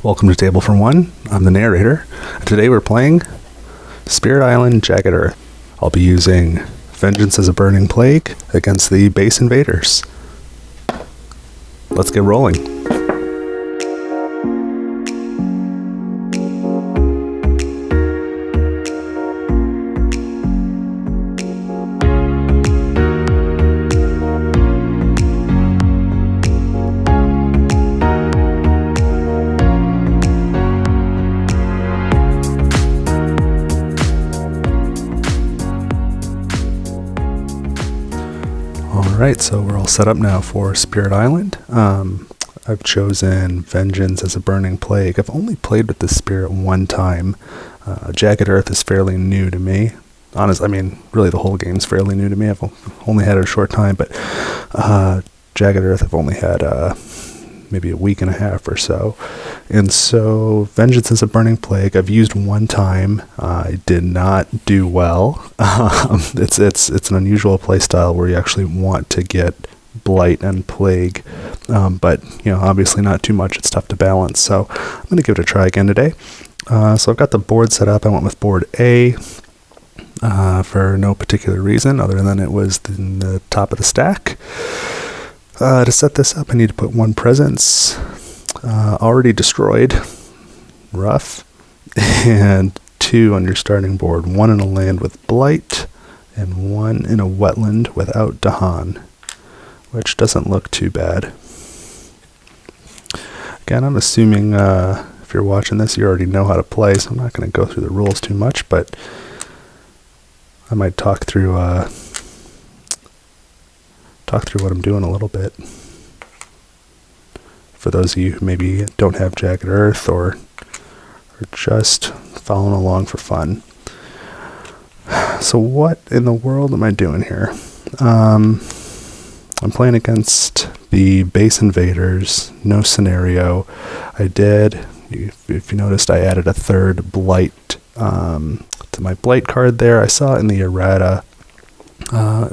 Welcome to Table for One. I'm the narrator. Today we're playing Spirit Island Jagged Earth. I'll be using Vengeance as a Burning Plague against the base invaders. Let's get rolling. Alright, so we're all set up now for Spirit Island. I've chosen Vengeance as a Burning Plague. I've only played with this spirit one time. Jagged Earth is fairly new to me. Really the whole game's fairly new to me. I've only had it a short time, but Jagged Earth I've only had maybe a week and a half or so. And so Vengeance as a Burning Plague I've used one time. I did not do well. It's an unusual playstyle where you actually want to get blight and plague, but obviously not too much. It's tough to balance, so I'm going to give it a try again today. So I've got the board set up. I went with board A for no particular reason other than it was in the top of the stack. To set this up, I need to put one presence, already destroyed, rough, and two on your starting board. One in a land with blight, and one in a wetland without Dahan, which doesn't look too bad. Again, I'm assuming if you're watching this, you already know how to play, so I'm not going to go through the rules too much, but I might talk through what I'm doing a little bit for those of you who maybe don't have Jagged Earth or are just following along for fun. So what in the world am I doing here? I'm playing against the base invaders, no scenario. If you noticed, I added a third blight to my blight card there. I saw it in the errata.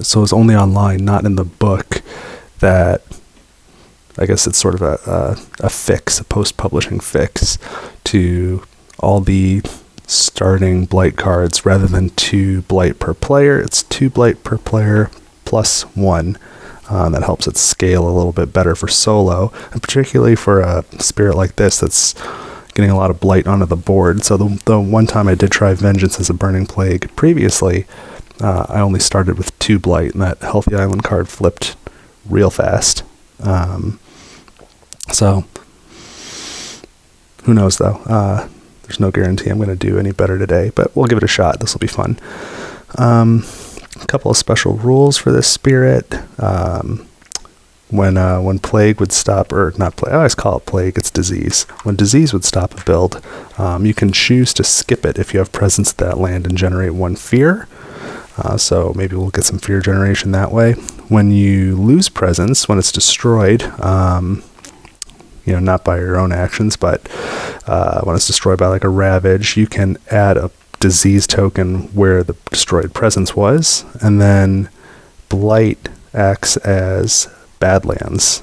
So it's only online, not in the book, that I guess it's sort of a fix, a post-publishing fix to all the starting blight cards. Rather than 2 blight per player, it's 2 blight per player plus 1. That helps it scale a little bit better for solo, and particularly for a spirit like this that's getting a lot of blight onto the board. So the one time I did try Vengeance as a Burning Plague previously, I only started with 2 blight, and that Healthy Island card flipped real fast. So, who knows though? There's no guarantee I'm going to do any better today, but we'll give it a shot. This will be fun. A couple of special rules for this spirit. When plague would stop, or not plague, I always call it plague, it's disease. When disease would stop a build, you can choose to skip it if you have presence at that land and generate 1 fear. So maybe we'll get some fear generation that way. When you lose presence, when it's destroyed, not by your own actions, but when it's destroyed by like a ravage, you can add a disease token where the destroyed presence was, and then blight acts as badlands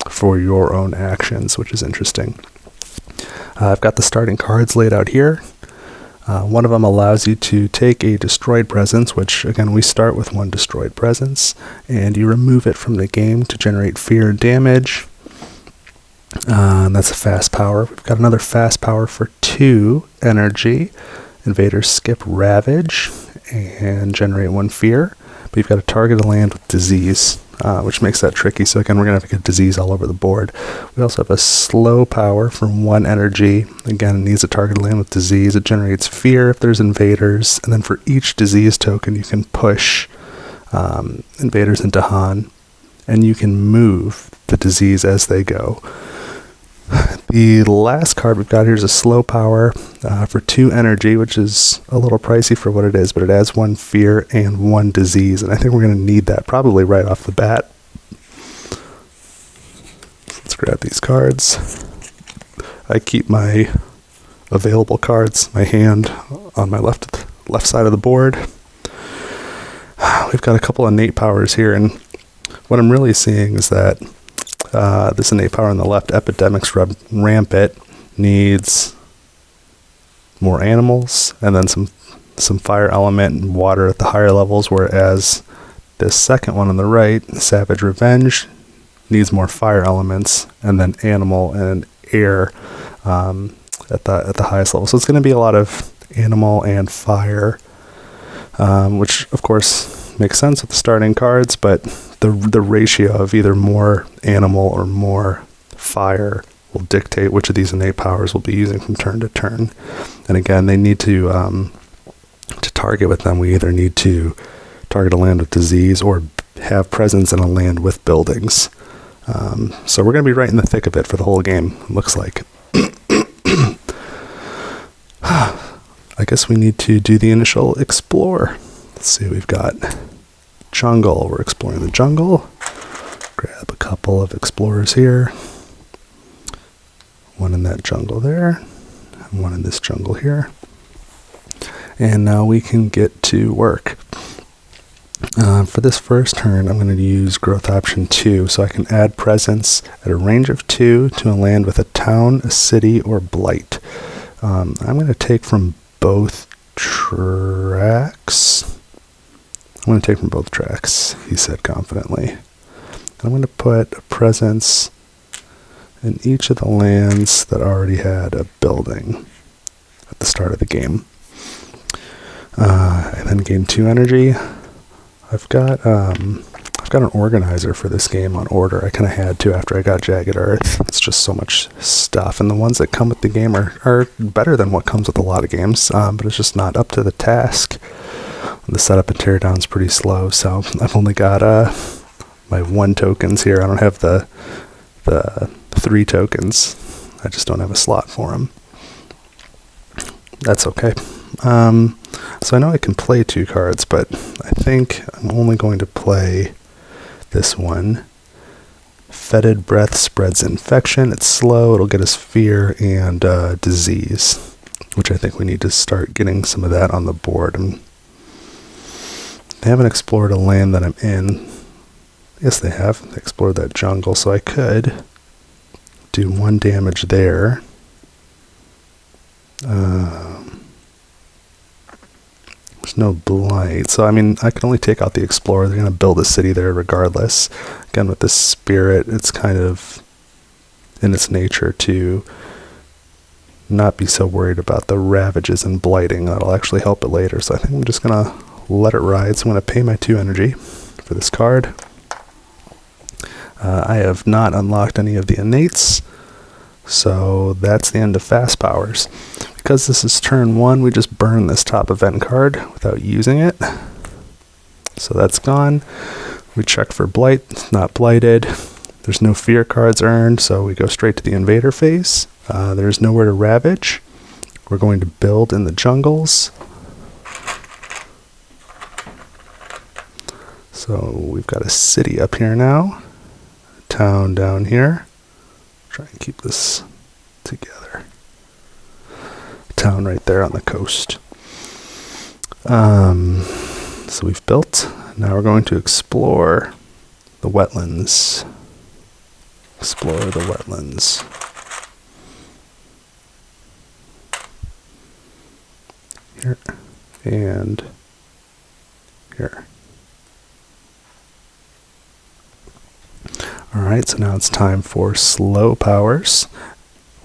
for your own actions, which is interesting. I've got the starting cards laid out here. One of them allows you to take a destroyed presence, which again we start with 1 destroyed presence, and you remove it from the game to generate fear and damage. That's a fast power. We've got another fast power for 2 energy. Invaders skip ravage and generate 1 fear, but you've got to target a land with disease, which makes that tricky. So again, we're going to have to get disease all over the board. We also have a slow power for 1 energy. Again, it needs to target a land with disease. It generates fear if there's invaders, and then for each disease token, you can push invaders into Han, and you can move the disease as they go. The last card we've got here is a slow power for 2 energy, which is a little pricey for what it is, but it adds 1 fear and 1 disease, and I think we're going to need that probably right off the bat. Let's grab these cards. I keep my available cards, my hand, on my left side of the board. We've got a couple of innate powers here, and what I'm really seeing is that this innate power on the left, Epidemics Rampant, needs more animals, and then some fire element and water at the higher levels, whereas this second one on the right, Savage Revenge, needs more fire elements, and then animal and air at the highest level. So it's going to be a lot of animal and fire, which of course makes sense with the starting cards, but the ratio of either more animal or more fire will dictate which of these innate powers we'll be using from turn to turn. And again, they need to target with them. We either need to target a land with disease or have presence in a land with buildings. So we're going to be right in the thick of it for the whole game, it looks like. I guess we need to do the initial explore. Let's see, we've got jungle. We're exploring the jungle. Grab a couple of explorers here. One in that jungle there, and one in this jungle here. And now we can get to work. For this first turn, I'm going to use growth option 2, so I can add presence at a range of 2 to a land with a town, a city, or blight. I'm going to take from both tracks. He said confidently. And I'm going to put a presence in each of the lands that already had a building at the start of the game. I then gain 2 energy. I've got an organizer for this game on order. I kind of had to after I got Jagged Earth. It's just so much stuff, and the ones that come with the game are better than what comes with a lot of games, but it's just not up to the task. The setup and teardown is pretty slow, so I've only got my 1 tokens here. I don't have the 3 tokens. I just don't have a slot for them. That's okay. So I know I can play 2 cards, but I think I'm only going to play this one. Fetid Breath spreads infection. It's slow. It'll get us fear and disease, which I think we need to start getting some of that on the board. And they haven't explored a land that I'm in. Yes, they have. They explored that jungle, so I could do 1 damage there. There's no blight, so I mean I can only take out the explorer. They're going to build a city there regardless. Again, with this spirit, it's kind of in its nature to not be so worried about the ravages and blighting. That'll actually help it later, so I think I'm just going to let it ride. So I'm going to pay my 2 energy for this card. I have not unlocked any of the innates, so that's the end of fast powers. Because this is turn 1, we just burn this top event card without using it. So that's gone. We check for blight. It's not blighted. There's no fear cards earned, so we go straight to the invader phase. There's nowhere to ravage. We're going to build in the jungles. So we've got a city up here now. A town down here. Try and keep this together. Town right there on the coast. So we've built. Now we're going to explore the wetlands. Explore the wetlands. Here and here. Alright, so now it's time for slow powers,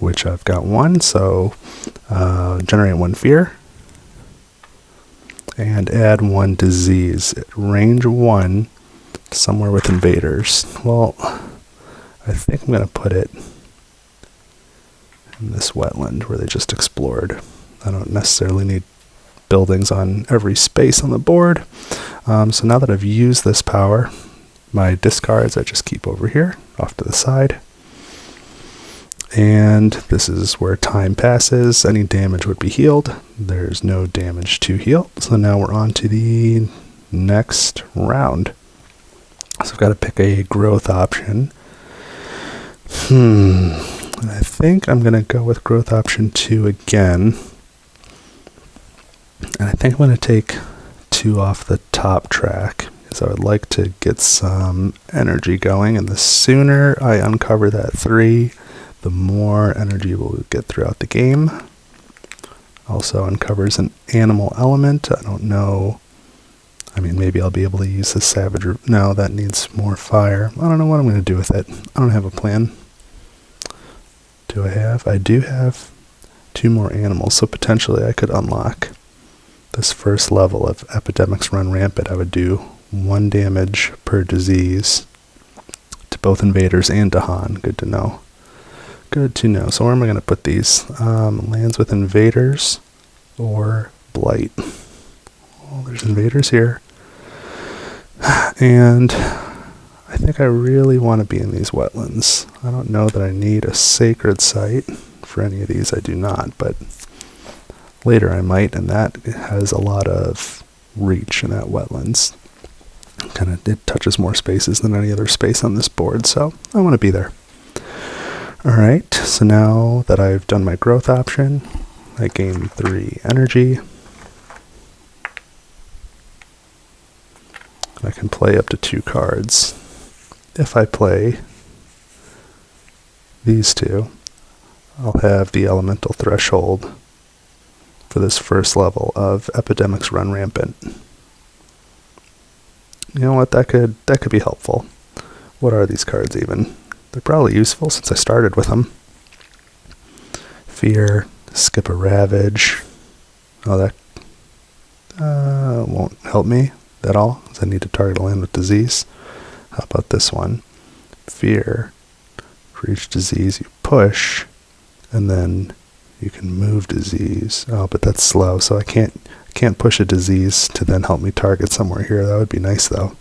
which I've got 1, so generate 1 fear, and add 1 disease at range 1, somewhere with invaders. Well, I think I'm going to put it in this wetland where they just explored. I don't necessarily need buildings on every space on the board. So now that I've used this power, my discards I just keep over here, off to the side. And this is where time passes. Any damage would be healed. There's no damage to heal. So now we're on to the next round. So I've got to pick a growth option. I think I'm going to go with growth option 2 again. And I think I'm going to take 2 off the top track, because I would like to get some energy going. And the sooner I uncover that 3, the more energy we'll get throughout the game. Also uncovers an animal element. I don't know. I mean, maybe I'll be able to use the savage. No, that needs more fire. I don't know what I'm going to do with it. I don't have a plan. Do I have? I do have 2 more animals, so potentially I could unlock this first level of Epidemics Run Rampant. I would do 1 damage per disease to both invaders and Dahan. Good to know. Good to know. So where am I going to put these? Lands with invaders or blight. Oh, there's invaders here. And I think I really want to be in these wetlands. I don't know that I need a sacred site for any of these. I do not, but later I might, and that has a lot of reach in that wetlands. It touches more spaces than any other space on this board, so I want to be there. Alright, so now that I've done my growth option, I gain 3 energy. I can play up to 2 cards. If I play these 2, I'll have the elemental threshold for this first level of Epidemics Run Rampant. You know what, that could be helpful. What are these cards even? They're probably useful since I started with them. Fear, skip a ravage. Oh, that won't help me at all, because I need to target a land with disease. How about this one? Fear. For each disease you push, and then you can move disease. Oh, but that's slow, so I can't push a disease to then help me target somewhere here. That would be nice, though.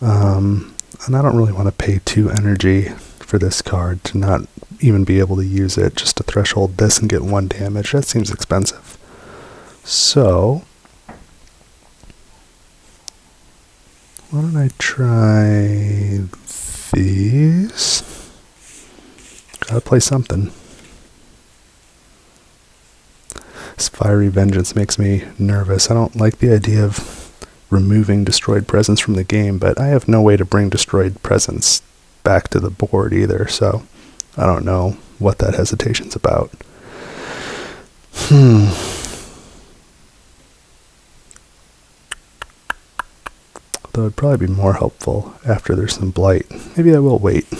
And I don't really want to pay 2 energy for this card to not even be able to use it, just to threshold this and get 1 damage. That seems expensive. So why don't I try these? Gotta play something. This Fiery Vengeance makes me nervous. I don't like the idea of removing destroyed presence from the game, but I have no way to bring destroyed presence back to the board either, so I don't know what that hesitation's about. Though it'd probably be more helpful after there's some blight. Maybe I will wait. I'm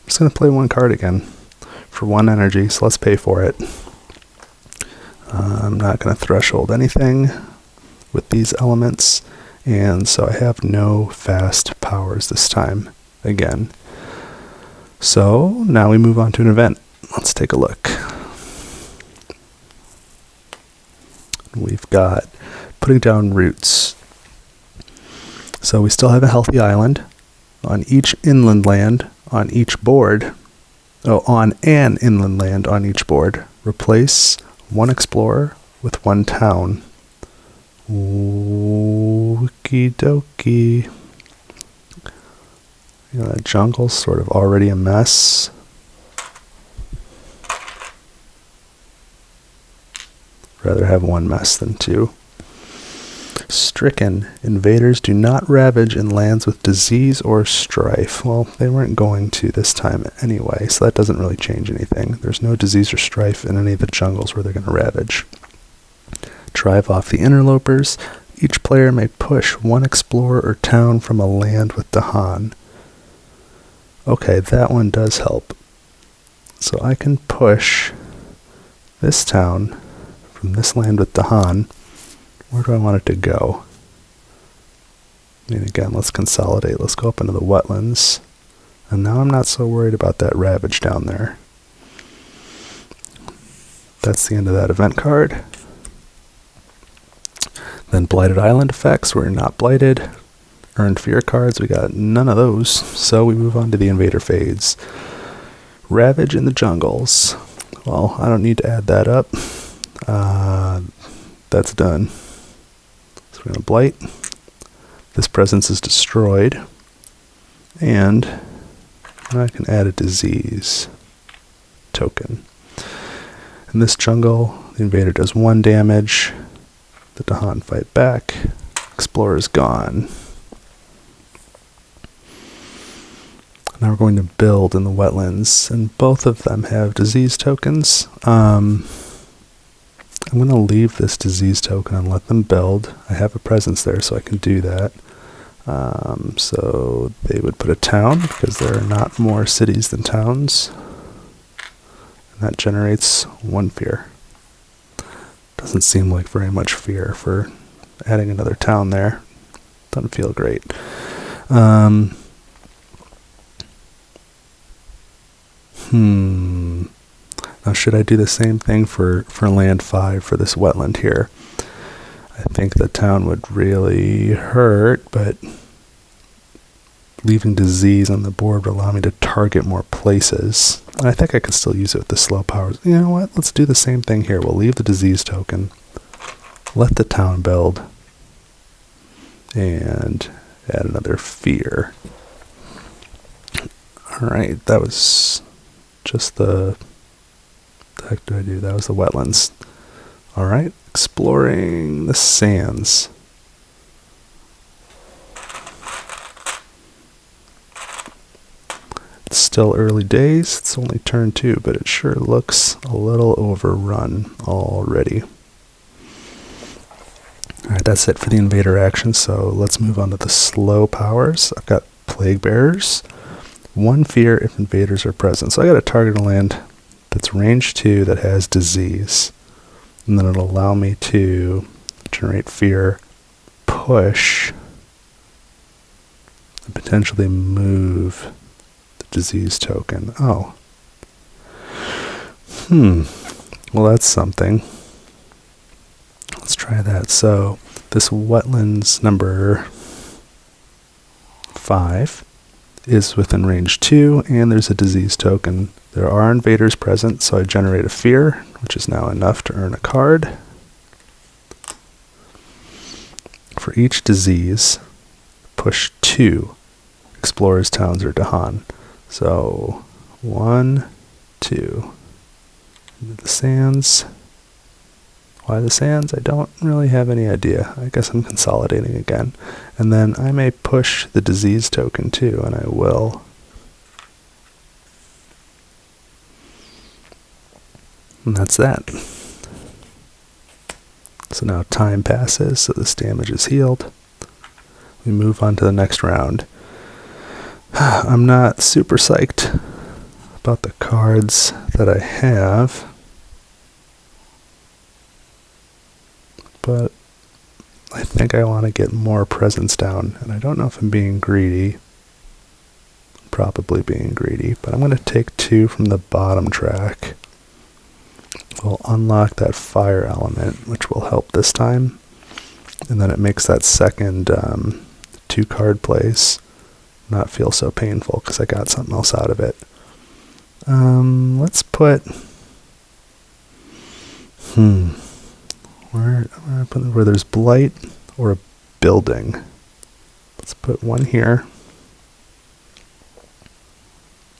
just going to play 1 card again for 1 energy, so let's pay for it. I'm not going to threshold anything with these elements, and so I have no fast powers this time again. So now we move on to an event. Let's take a look. We've got putting down roots. So we still have a healthy island on each inland land on each board. Oh, on an inland land on each board. Replace 1 explorer with 1 town. Okie dokie. You know, that jungle's sort of already a mess. Rather have 1 mess than 2. Stricken. Invaders do not ravage in lands with disease or strife. Well, they weren't going to this time anyway, so that doesn't really change anything. There's no disease or strife in any of the jungles where they're going to ravage. Drive off the interlopers. Each player may push 1 explorer or town from a land with Dahan. Okay, that one does help. So I can push this town from this land with Dahan. Where do I want it to go? And again, let's consolidate. Let's go up into the wetlands. And now I'm not so worried about that ravage down there. That's the end of that event card. Then Blighted Island effects, we're not blighted. Earned fear cards, we got none of those. So we move on to the invader phase. Ravage in the jungles. Well, I don't need to add that up. That's done. So we're going to blight. This presence is destroyed. And I can add a disease token. In this jungle, the invader does 1 damage. The Dahan fight back. Explorer's gone. Now we're going to build in the wetlands, and both of them have disease tokens. I'm going to leave this disease token and let them build. I have a presence there, so I can do that. So they would put a town, because there are not more cities than towns. And that generates 1 fear. Doesn't seem like very much fear for adding another town there. Doesn't feel great. Now should I do the same thing for land 5 for this wetland here? I think the town would really hurt, but leaving disease on the board would allow me to target more places. And I think I could still use it with the slow powers. You know what? Let's do the same thing here. We'll leave the disease token, let the town build, and add another fear. Alright, that was just the heck did I do? That was the wetlands. Alright, exploring the sands. It's still early days. It's only turn 2, but it sure looks a little overrun already. Alright, that's it for the invader action, so let's move on to the slow powers. I've got plague bearers. 1 fear if invaders are present. So I got to target a land that's range 2 that has disease. And then it'll allow me to generate fear, push, and potentially move the disease token. Oh. Well, that's something. Let's try that. So this wetlands number 5 is within range 2, and there's a disease token. There are invaders present, so I generate a fear, which is now enough to earn a card. For each disease, push 2 explorers, towns, or Dahan. So 1, 2. Into the sands. Why the sands? I don't really have any idea. I guess I'm consolidating again. And then I may push the disease token too, and I will. And that's that. So now time passes, so this damage is healed. We move on to the next round. I'm not super psyched about the cards that I have, but I think I want to get more presence down, and I don't know if I'm being greedy. Probably being greedy, but I'm going to take 2 from the bottom track. We'll unlock that fire element, which will help this time, and then it makes that second 2 card place not feel so painful because I got something else out of it. Let's put where there's blight or a building. Let's put 1 here.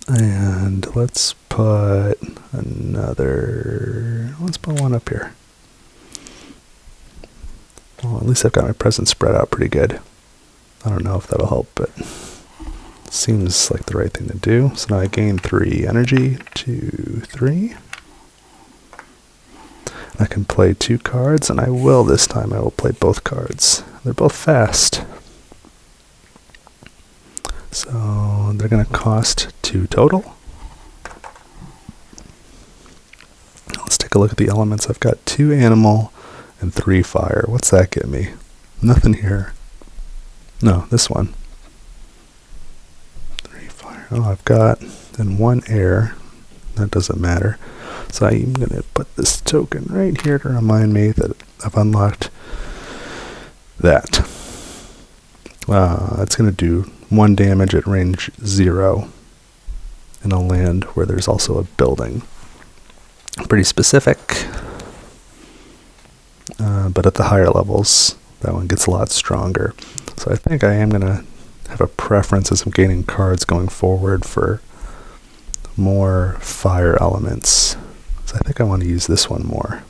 And let's put another, let's put 1 up here. Well, at least I've got my presence spread out pretty good. I don't know if that'll help, but it seems like the right thing to do. So now I gain 3 energy, 2, 3. I can play 2 cards, and I will this time. I will play both cards. They're both fast. So they're going to cost 2 total. Let's take a look at the elements. I've got 2 animal and 3 fire. What's that get me? Nothing here. No, this one. 3 fire. Oh, I've got then 1 air. That doesn't matter. So I'm going to put this token right here to remind me that I've unlocked that. It's going to do 1 damage at range 0 in a land where there's also a building. Pretty specific, but at the higher levels, that one gets a lot stronger. So I think I am going to have a preference as I'm gaining cards going forward for more fire elements. So I think I want to use this one more.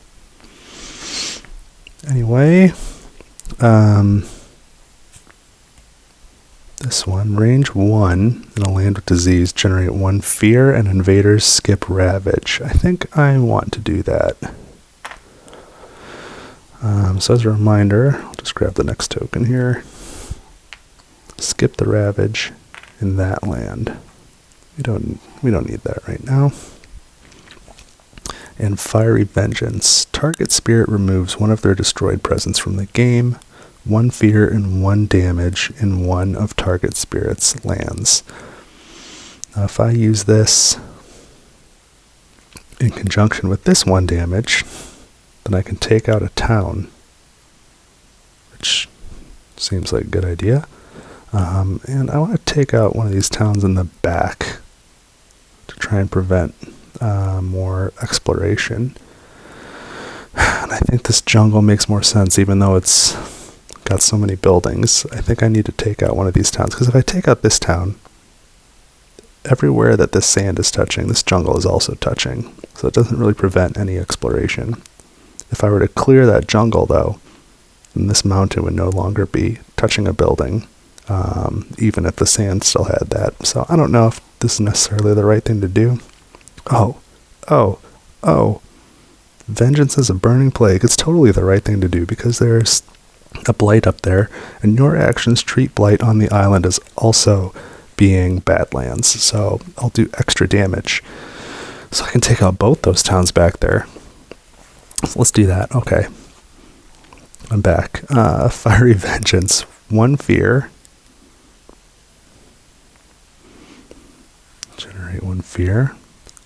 Anyway, This one, range 1 in a land with disease, generate 1 fear and invaders skip ravage. I think I want to do that. So as a reminder, I'll just grab the next token here. Skip the ravage in that land. We don't need that right now. And Fiery Vengeance. Target spirit removes one of their destroyed presence from the game. 1 fear and 1 damage in one of target spirit's lands. Now if I use this in conjunction with this 1 damage, then I can take out a town, which seems like a good idea. And I want to take out one of these towns in the back to try and prevent more exploration. And I think this jungle makes more sense, even though it's got so many buildings. I think I need to take out one of these towns, because if I take out this town, everywhere that this sand is touching, this jungle is also touching. So it doesn't really prevent any exploration. If I were to clear that jungle, though, then this mountain would no longer be touching a building, even if the sand still had that. So I don't know if this is necessarily the right thing to do. Oh. Vengeance is a burning plague. It's totally the right thing to do, because there's a blight up there, and your actions treat blight on the island as also being badlands. So I'll do extra damage. So I can take out both those towns back there. So let's do that. Okay. I'm back. Fiery Vengeance. 1 fear. Generate 1 fear.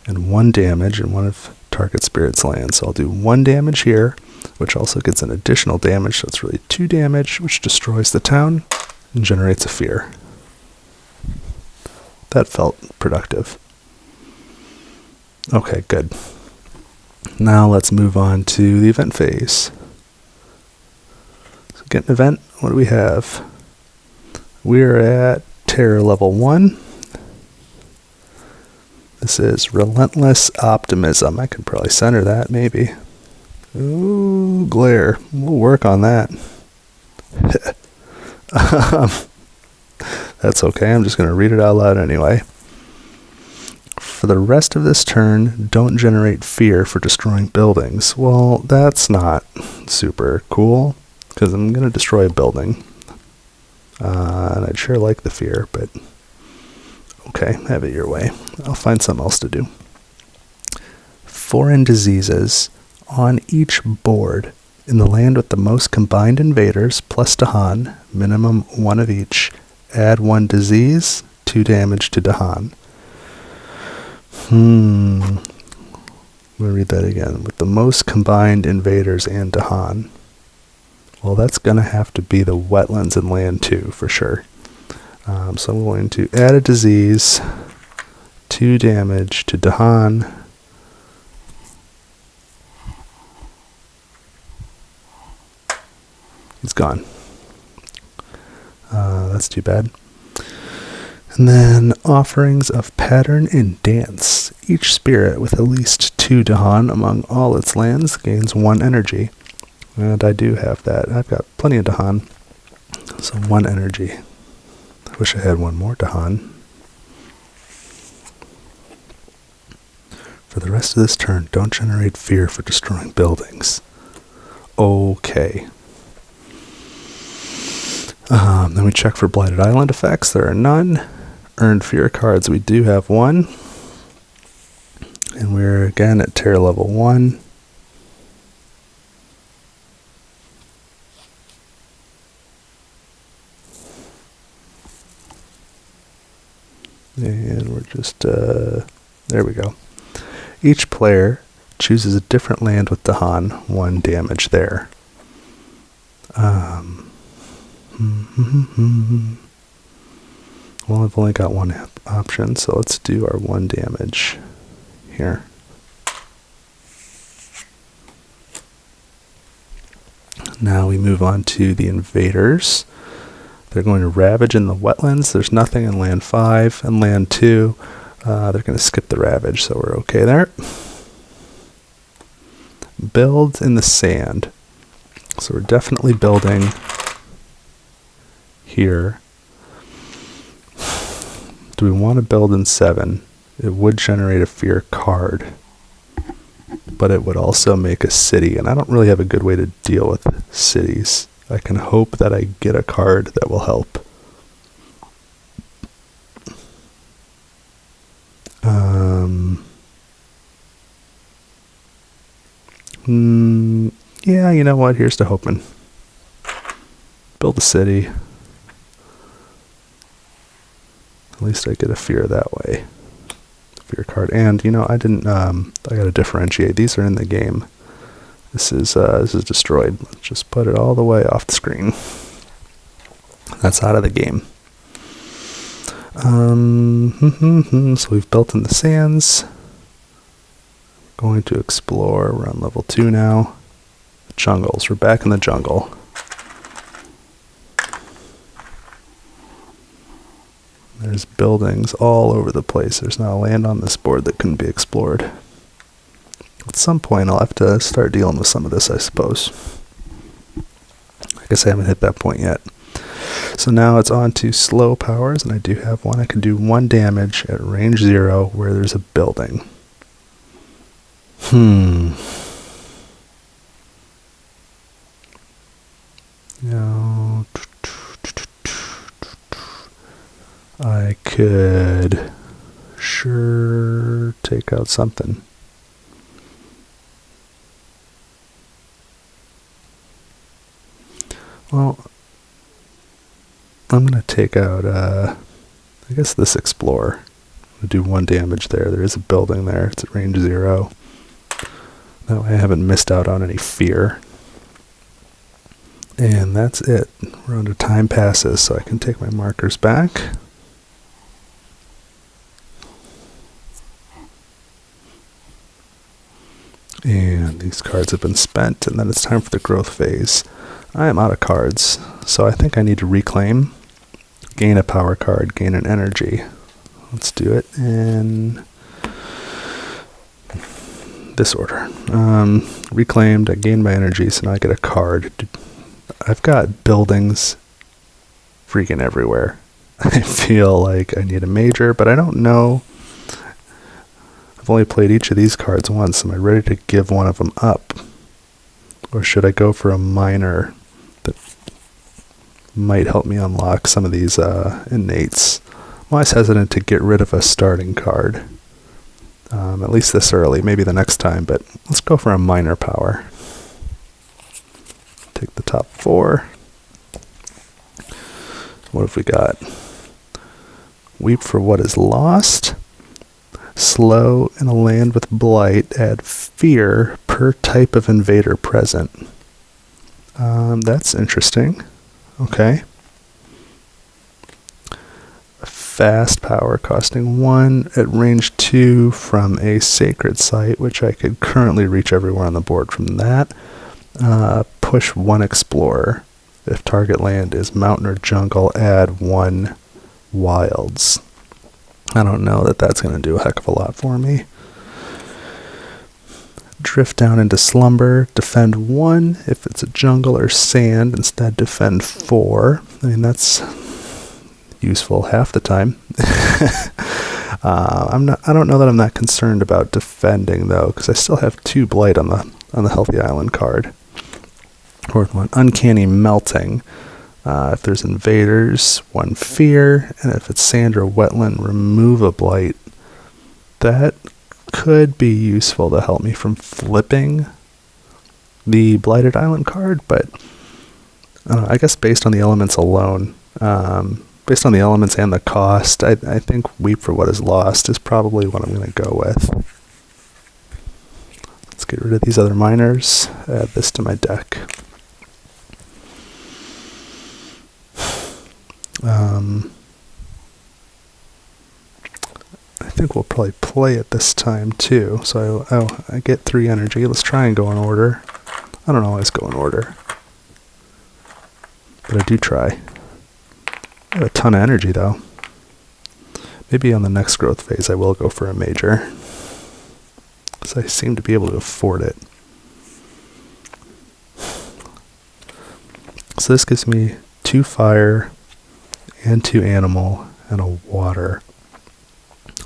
And 1 damage in one of target spirit's lands. So I'll do 1 damage here, which also gets an additional damage. So it's really 2 damage, which destroys the town and generates a fear. That felt productive. Okay, good. Now let's move on to the event phase. So get an event. What do we have? We're at terror level 1. This is Relentless Optimism. I could probably center that, maybe. Ooh, glare. We'll work on that. That's okay. I'm just going to read it out loud anyway. For the rest of this turn, don't generate fear for destroying buildings. Well, that's not super cool, because I'm going to destroy a building. And I'd sure like the fear, but okay, have it your way. I'll find something else to do. Foreign diseases. On each board, in the land with the most combined invaders, plus Dahan, minimum 1 of each, add 1 disease, 2 damage to Dahan. I'm going to read that again. With the most combined invaders and Dahan. Well, that's going to have to be the wetlands and land too, for sure. So I'm going to add a disease, 2 damage to Dahan. He's gone. That's too bad. And then offerings of pattern and dance. Each spirit with at least 2 Dahan among all its lands gains 1 energy. And I do have that. I've got plenty of Dahan. So 1 energy. I wish I had 1 more Dahan. For the rest of this turn, don't generate fear for destroying buildings. Okay. Then we check for Blighted Island effects. There are none. Earned fear cards, we do have 1. And we're again at terror level 1. And we're just, there we go. Each player chooses a different land with Dahan, 1 damage there. Well, I've only got 1 option, so let's do our 1 damage here. Now we move on to the invaders. They're going to ravage in the wetlands. There's nothing in land 5 and land 2. They're going to skip the ravage, so we're okay there. Build in the sand. So we're definitely building here. Do we want to build in 7? It would generate a fear card, but it would also make a city, and I don't really have a good way to deal with cities. I can hope that I get a card that will help. Yeah, you know what? Here's to hoping. Build a city. At least I get a fear that way. Fear card. And, you know, I gotta differentiate. These are in the game. This is destroyed. Let's just put it all the way off the screen. That's out of the game. So we've built in the sands. Going to explore. We're on level 2 now. Jungles. We're back in the jungle. There's buildings all over the place. There's not a land on this board that couldn't be explored. At some point, I'll have to start dealing with some of this, I suppose. I guess I haven't hit that point yet. So now it's on to slow powers, and I do have one. I can do 1 damage at range 0 where there's a building. No. I could sure take out something. Well, I'm going to take out, I guess this Explorer. I'm going to do 1 damage there. There is a building there. It's at range 0. That way I haven't missed out on any fear. And that's it. We're on to time passes, so I can take my markers back. And these cards have been spent, and then it's time for the growth phase. I am out of cards, so I think I need to reclaim, gain a power card, gain an energy. Let's do it in this order. Reclaimed, I gained my energy, so now I get a card. I've got buildings freaking everywhere. I feel like I need a major, but I don't know. I've only played each of these cards once. Am I ready to give one of them up? Or should I go for a minor that might help me unlock some of these innates? I'm always hesitant to get rid of a starting card. At least this early, maybe the next time, but let's go for a minor power. Take the top 4. What have we got? Weep for what is lost. Slow in a land with blight. Add fear per type of invader present. That's interesting. Okay. Fast power costing 1 at range 2 from a sacred site, which I could currently reach everywhere on the board from that. Push 1 explorer. If target land is mountain or jungle, add 1 wilds. I don't know that that's going to do a heck of a lot for me. Drift down into slumber. Defend 1 if it's a jungle or sand. Instead, defend 4. I mean, that's useful half the time. I don't know that I'm that concerned about defending though, because I still have 2 blight on the healthy island card. Or 1 uncanny melting. If there's invaders, 1 fear, and if it's sand or wetland, remove a blight. That could be useful to help me from flipping the blighted island card, but I guess based on the elements alone, based on the elements and the cost, I think Weep for What Is Lost is probably what I'm going to go with. Let's get rid of these other miners, add this to my deck. I think we'll probably play it this time too. So I get 3 energy. Let's try and go in order. I don't always go in order, but I do try. I have a ton of energy though. Maybe on the next growth phase I will go for a major, because I seem to be able to afford it. So this gives me 2 fire and 2 animal and a water.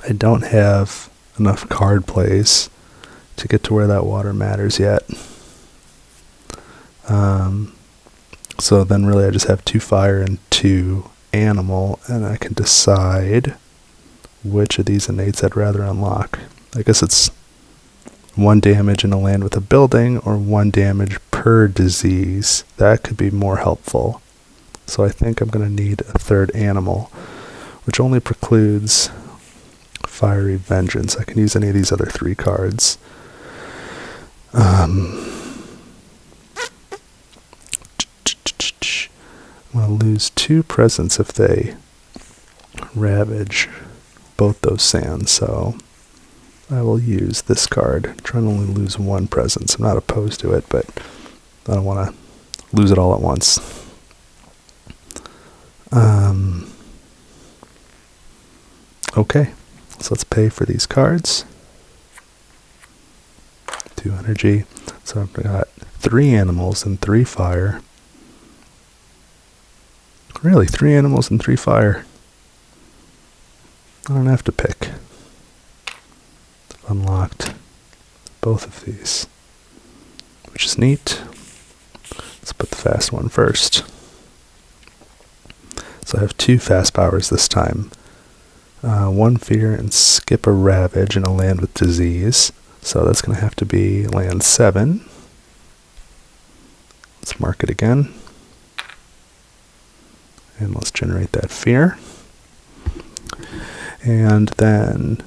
I don't have enough card plays to get to where that water matters yet. So then really I just have 2 fire and 2 animal, and I can decide which of these innates I'd rather unlock. I guess it's 1 damage in a land with a building, or 1 damage per disease. That could be more helpful. So I think I'm going to need a 3rd animal, which only precludes Fiery Vengeance. I can use any of these other 3 cards. I'm going to lose 2 presence if they ravage both those sands, so I will use this card. I'm trying to only lose 1 presence. I'm not opposed to it, but I don't want to lose it all at once. Okay, so let's pay for these cards. 2 energy. So I've got 3 animals and 3 fire. Really, 3 animals and 3 fire. I don't have to pick. I've unlocked both of these, which is neat. Let's put the fast one first. So I have 2 fast powers this time. 1 fear and skip a ravage in a land with disease. So that's going to have to be land 7. Let's mark it again. And let's generate that fear. And then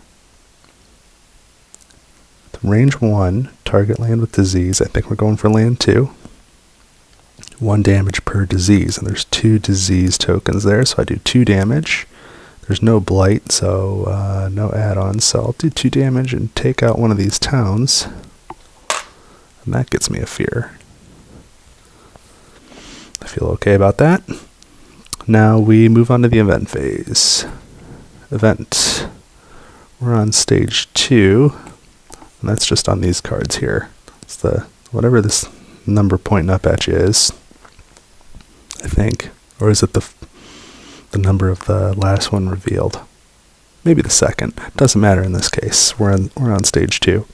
range 1, target land with disease. I think we're going for land 2. 1 damage per disease. And there's 2 disease tokens there, so I do 2 damage. There's no blight, so no add-ons. So I'll do 2 damage and take out one of these towns. And that gets me a fear. I feel okay about that. Now we move on to the event phase. Event. We're on stage 2, and that's just on these cards here. It's the whatever this number pointing up at you is, I think. Or is it the number of the last one revealed? Maybe the second. Doesn't matter in this case. We're on stage 2.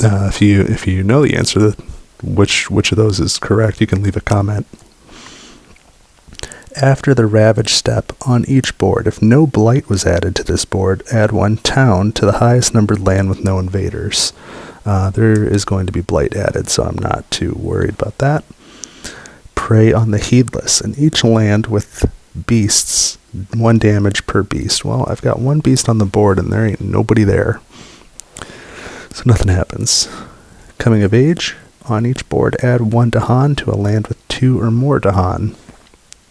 If you know the answer to which of those is correct, you can leave a comment. After the ravage step on each board, if no blight was added to this board, add 1 town to the highest numbered land with no invaders. There is going to be blight added, so I'm not too worried about that. Prey on the heedless. In each land with beasts, 1 damage per beast. Well, I've got 1 beast on the board and there ain't nobody there, so nothing happens. Coming of age. On each board, add 1 Dahan to a land with 2 or more Dahan.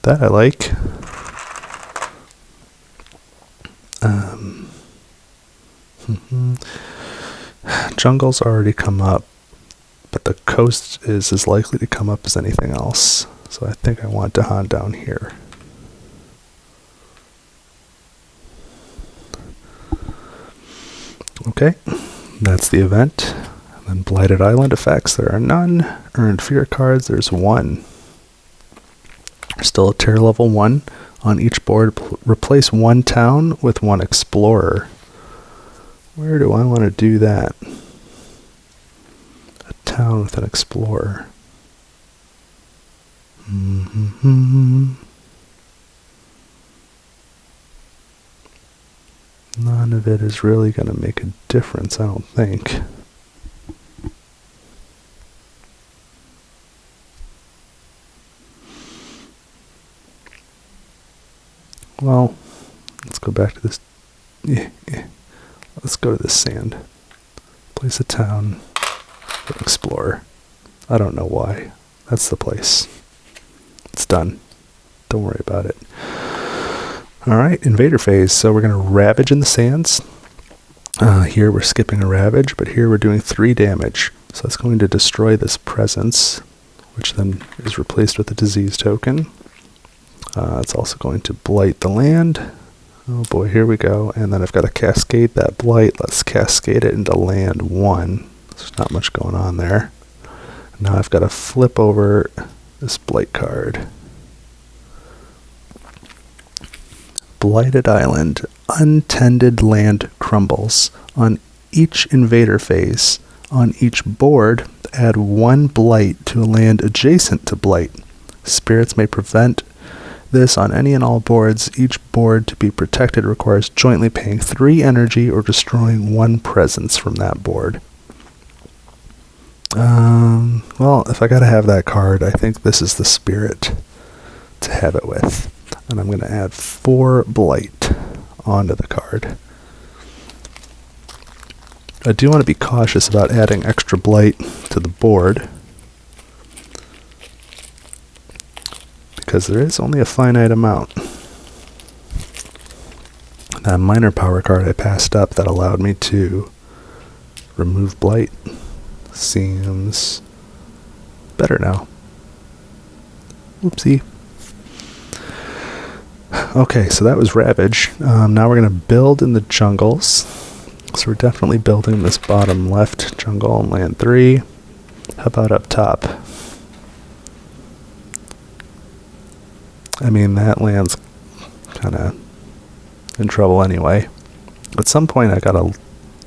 That I like. Jungle's already come up, but the coast is as likely to come up as anything else. So I think I want Dahan down here. Okay, that's the event. And then Blighted Island effects, there are none. Earned fear cards, there's 1. Still a tier level 1 on each board. Replace 1 town with 1 explorer. Where do I want to do that? A town with an explorer. None of it is really going to make a difference, I don't think. Well, let's go back to this. Let's go to this sand. Place a town. Explorer. I don't know why. That's the place. It's done. Don't worry about it. Alright, invader phase. So we're going to ravage in the sands. Here we're skipping a ravage, but here we're doing 3 damage. So that's going to destroy this presence, which then is replaced with a disease token. It's also going to blight the land. Oh boy, here we go. And then I've got to cascade that blight. Let's cascade it into land 1. There's not much going on there. Now I've got to flip over this blight card. Blighted Island. untended land crumbles. On each invader phase, on each board, add 1 blight to a land adjacent to blight. Spirits may prevent this on any and all boards. Each board to be protected requires jointly paying 3 energy or destroying 1 presence from that board. Well, if I gotta have that card, I think this is the spirit to have it with. And I'm going to add 4 blight onto the card. I do want to be cautious about adding extra blight to the board, because there is only a finite amount. That minor power card I passed up that allowed me to remove blight seems better now. Oopsie. Okay, so that was Ravage. Now we're going to build in the jungles. So we're definitely building this bottom left jungle on land 3. How about up top? I mean, that land's kind of in trouble anyway. At some point I gotta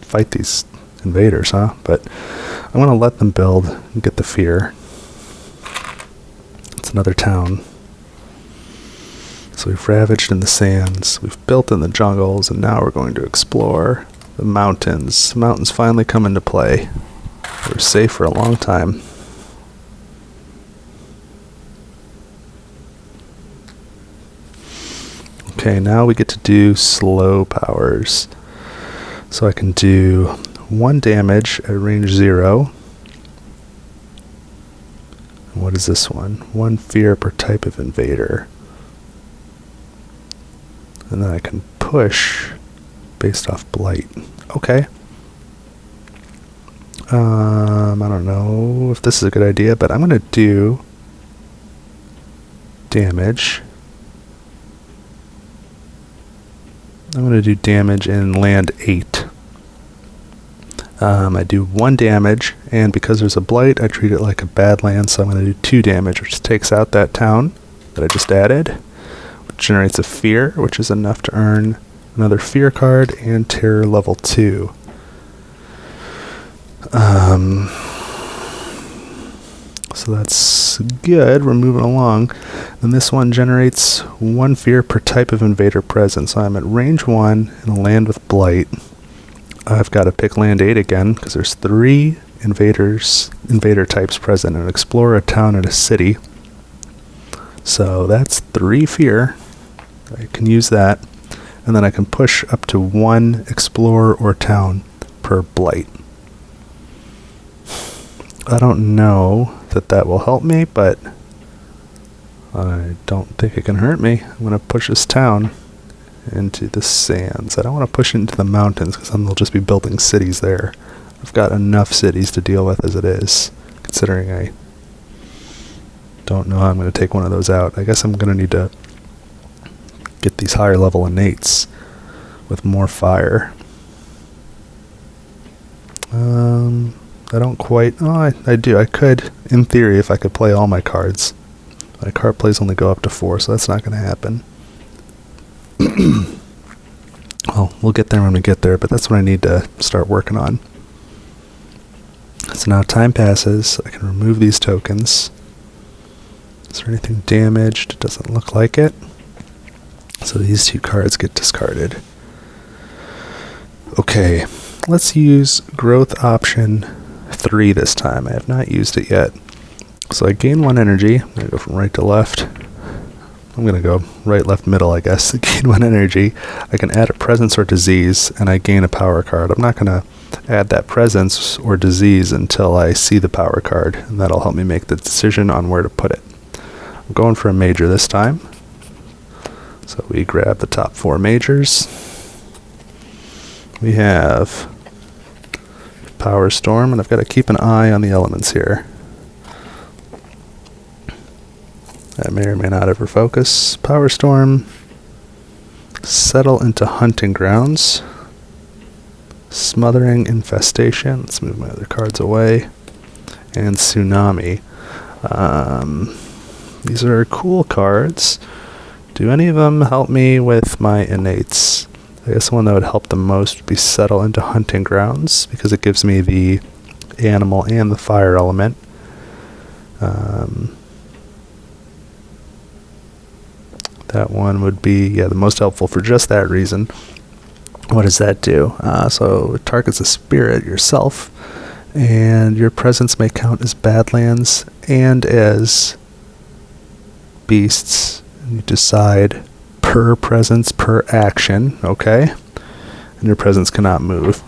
fight these invaders, huh? But I'm gonna let them build and get the fear. It's another town. So we've ravaged in the sands, we've built in the jungles, and now we're going to explore the mountains. The mountains finally come into play. They were safe for a long time. Okay, now we get to do slow powers. So I can do 1 damage at range 0. And what is this one? 1 fear per type of invader. And then I can push based off blight. Okay. I don't know if this is a good idea, but I'm going to do damage. I'm going to do damage in land 8. I do 1 damage, and because there's a blight, I treat it like a bad land, so I'm going to do 2 damage, which takes out that town that I just added, which generates a fear, which is enough to earn another fear card and terror level 2. So that's good. We're moving along. And this one generates 1 fear per type of invader present. So I'm at range 1 in a land with blight. I've got to pick land 8 again because there's 3 invader types present, and explore a town and a city. So that's 3 fear. I can use that. And then I can push up to 1 explorer or town per blight. I don't know that will help me, but I don't think it can hurt me. I'm going to push this town into the sands. I don't want to push it into the mountains because then they'll just be building cities there. I've got enough cities to deal with as it is, considering I don't know how I'm going to take one of those out. I guess I'm going to need to get these higher level innates with more fire. I don't quite... Oh, I do. I could, in theory, if I could play all my cards. My card plays only go up to 4, so that's not going to happen. Well, we'll get there when we get there, but that's what I need to start working on. So now time passes. I can remove these tokens. Is there anything damaged? It doesn't look like it. So these 2 cards get discarded. Okay, let's use growth option 3 this time. I have not used it yet. So I gain 1 energy. I'm going to go from right to left. I'm going to go right, left, middle, I guess. Gain 1 energy. I can add a presence or disease, and I gain a power card. I'm not going to add that presence or disease until I see the power card, and that'll help me make the decision on where to put it. I'm going for a major this time. So we grab the top 4 majors. We have Power Storm, and I've got to keep an eye on the elements here. That may or may not ever focus. Power Storm. Settle into Hunting Grounds. Smothering Infestation. Let's move my other cards away. And Tsunami. These are cool cards. Do any of them help me with my innates? I guess the one that would help the most would be settle into hunting grounds, because it gives me the animal and the fire element. That one would be, the most helpful for just that reason. What does that do? So it targets a spirit yourself, and your presence may count as badlands and as beasts. And you decide per presence per action, okay? And your presence cannot move.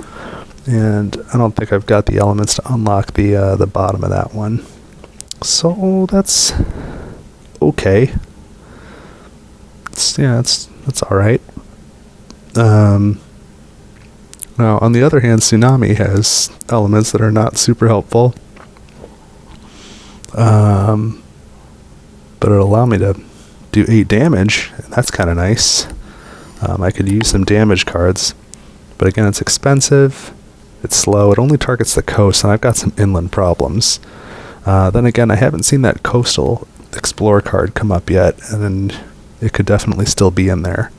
And I don't think I've got the elements to unlock the bottom of that one. So that's okay. That's all right. Now, on the other hand, Tsunami has elements that are not super helpful. But it'll allow me to do 8 damage, and that's kind of nice. I could use some damage cards, but again, it's expensive, it's slow, it only targets the coast, and I've got some inland problems. Then again, I haven't seen that Coastal Explorer card come up yet, and then it could definitely still be in there.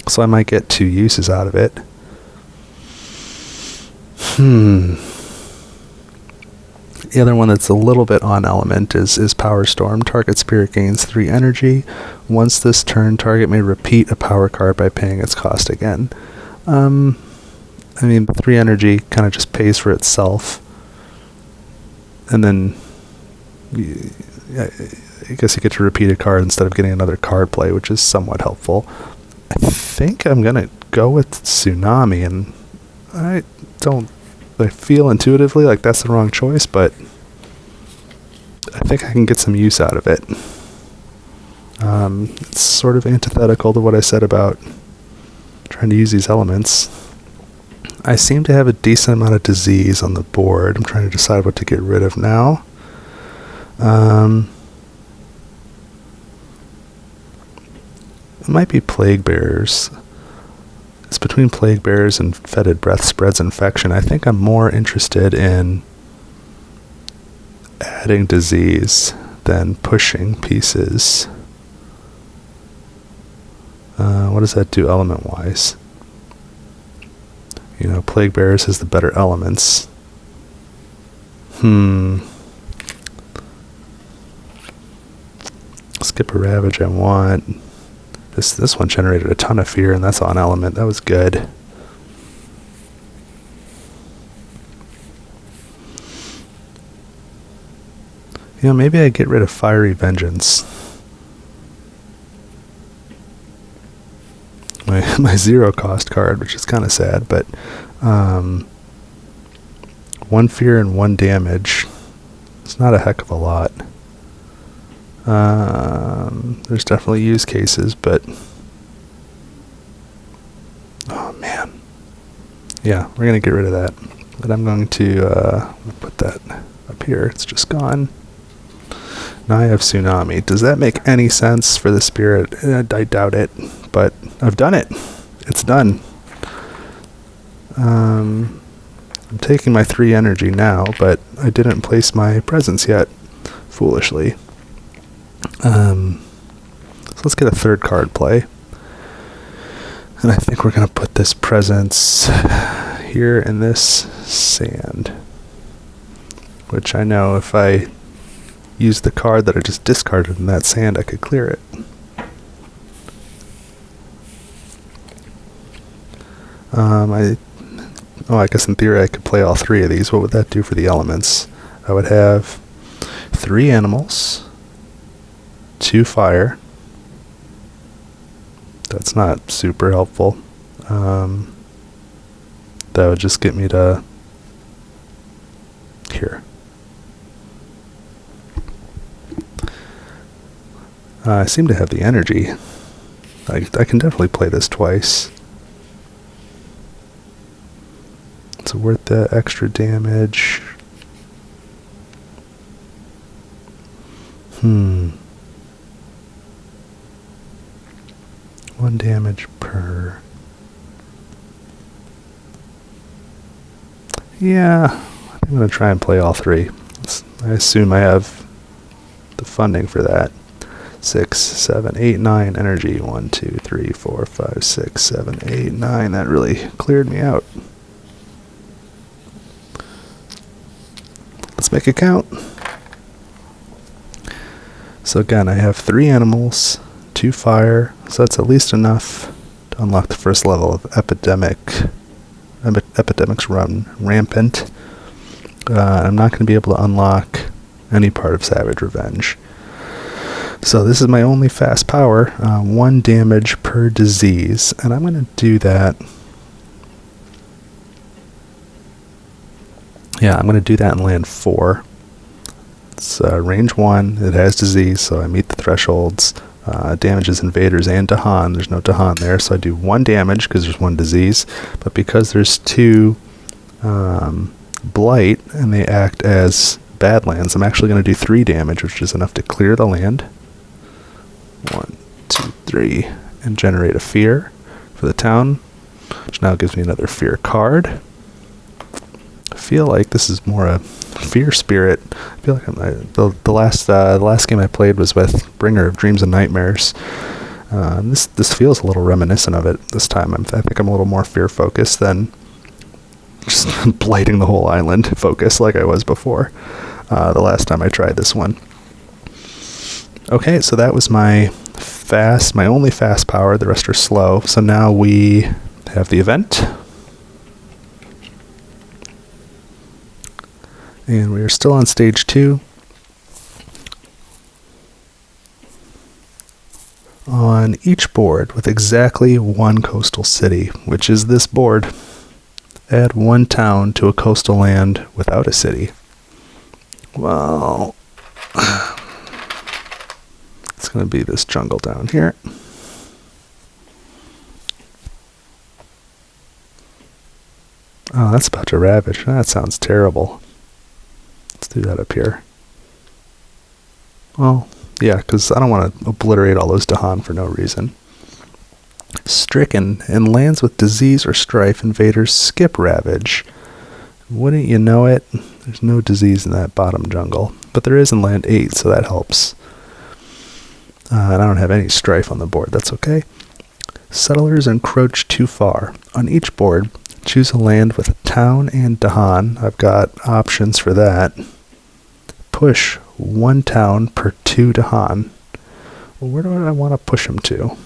So I might get 2 uses out of it. The other one that's a little bit on element is Power Storm. Target spirit gains 3 energy. Once this turn, target may repeat a power card by paying its cost again. 3 energy kind of just pays for itself. And then I guess you get to repeat a card instead of getting another card play, which is somewhat helpful. I think I'm going to go with Tsunami, and I feel intuitively like that's the wrong choice, but I think I can get some use out of it. It's sort of antithetical to what I said about trying to use these elements. I seem to have a decent amount of disease on the board. I'm trying to decide what to get rid of now. It might be Plague Bearers. It's between Plague Bearers and Fetid Breath spreads infection. I think I'm more interested in adding disease than pushing pieces. What does that do element-wise? Plague Bearers has the better elements. Skip a Ravage I want. This one generated a ton of fear, and that's on element. That was good. Maybe I get rid of Fiery Vengeance. My 0 cost card, which is kind of sad, but 1 fear and 1 damage. It's not a heck of a lot. There's definitely use cases, but oh man, we're gonna get rid of that. But I'm going to put that up here. It's just gone. Now I have Tsunami. Does that make any sense for the spirit? I doubt it, but I've done it. It's done. I'm taking my 3 energy now, but I didn't place my presence yet, foolishly. So let's get a 3rd card play. And I think we're going to put this presence here in this sand. Which I know if I use the card that I just discarded in that sand, I could clear it. I guess in theory I could play all 3 of these. What would that do for the elements? I would have 3 animals, 2 fire. That's not super helpful. That would just get me to here. I seem to have the energy. I can definitely play this twice. It's worth the extra damage. 1 damage per. Yeah, I'm going to try and play all 3. I assume I have the funding for that. 6, 7, 8, 9 energy. 1, 2, 3, 4, 5, 6, 7, 8, 9. That really cleared me out. Let's make it count. So again, I have 3 animals, 2 fire, so that's at least enough to unlock the first level of epidemics run rampant. I'm not going to be able to unlock any part of Savage Revenge. So this is my only fast power, 1 damage per disease, and I'm going to do that. Yeah, I'm going to do that in land 4. It's range 1, it has disease, so I meet the thresholds. Damages invaders and Dahan. There's no Dahan there, so I do 1 damage because there's 1 disease, but because there's 2 blight and they act as badlands, I'm actually going to do 3 damage, which is enough to clear the land. 1, 2, 3, and generate a fear for the town, which now gives me another fear card. I feel like this is more a fear spirit. I feel like the last game I played was with Bringer of Dreams and Nightmares. This feels a little reminiscent of it this time. I think I'm a little more fear focused than just blighting the whole island focus like I was before the last time I tried this one. Okay, so that was my only fast power. The rest are slow. So now we have the event. And we are still on stage 2. On each board with exactly 1 coastal city, which is this board, add 1 town to a coastal land without a city. Well, it's going to be this jungle down here. Oh, that's about to ravage. That sounds terrible. Let's do that up here. Well, yeah, because I don't want to obliterate all those Dahan for no reason. Stricken. In lands with disease or strife, invaders skip ravage. Wouldn't you know it? There's no disease in that bottom jungle. But there is in land 8, so that helps. And I don't have any strife on the board. That's okay. Settlers encroach too far. On each board, choose a land with a town and Dahan. I've got options for that. Push 1 town per 2 Dahan. Well, where do I want to push them to?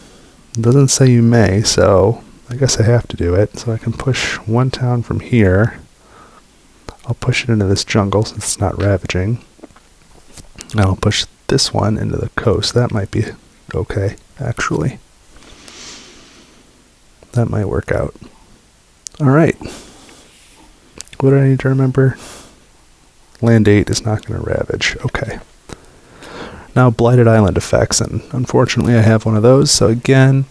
It doesn't say you may, so I guess I have to do it. So I can push 1 town from here. I'll push it into this jungle since it's not ravaging. And I'll push this one into the coast. That might be okay, actually. That might work out. Alright. What do I need to remember? Land 8 is not going to ravage. Okay. Now Blighted Island effects, and unfortunately I have one of those, so again,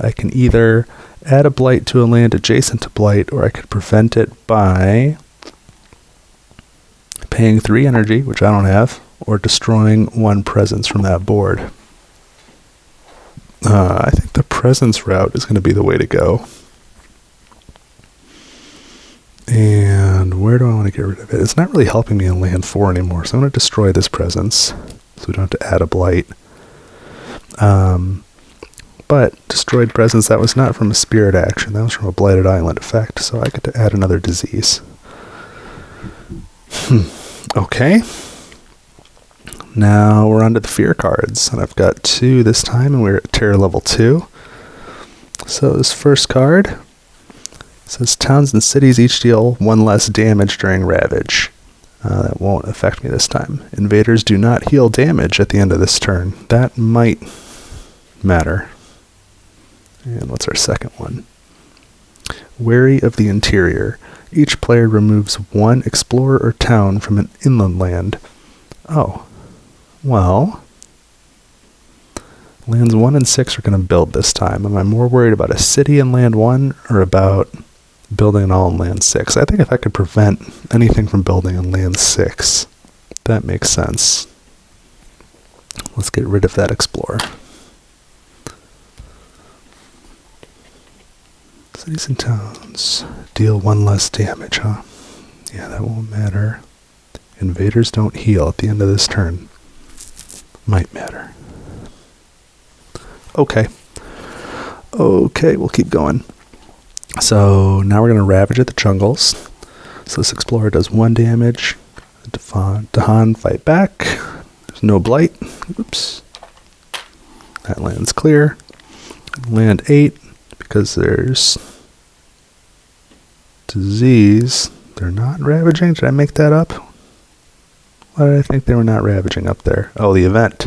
I can either add a blight to a land adjacent to blight, or I could prevent it by paying 3 energy, which I don't have, or destroying 1 presence from that board. I think the presence route is going to be the way to go. And where do I want to get rid of it? It's not really helping me in land 4 anymore, so I'm going to destroy this presence, so we don't have to add a blight. But destroyed presence, that was not from a spirit action, that was from a Blighted Island effect, so I get to add another disease. Okay. Now we're on to the fear cards, and I've got 2 this time, and we're at terror level 2. So this first card says towns and cities each deal 1 less damage during ravage. That won't affect me this time. Invaders do not heal damage at the end of this turn. That might matter. And what's our second one? Wary of the interior. Each player removes 1 explorer or town from an inland land. Oh. Well, lands 1 and 6 are going to build this time. Am I more worried about a city in land 1 or about building it all in land 6? I think if I could prevent anything from building in land 6, that makes sense. Let's get rid of that explorer. Cities and towns deal 1 less damage, huh? Yeah, that won't matter. Invaders don't heal at the end of this turn. Might matter. Okay. Okay, we'll keep going. So now we're going to ravage at the jungles. So this explorer does 1 damage. Dahan fight back. There's no blight. Oops. That land's clear. Land 8, because there's disease. They're not ravaging. Did I make that up? Why did I think they were not ravaging up there? Oh, the event.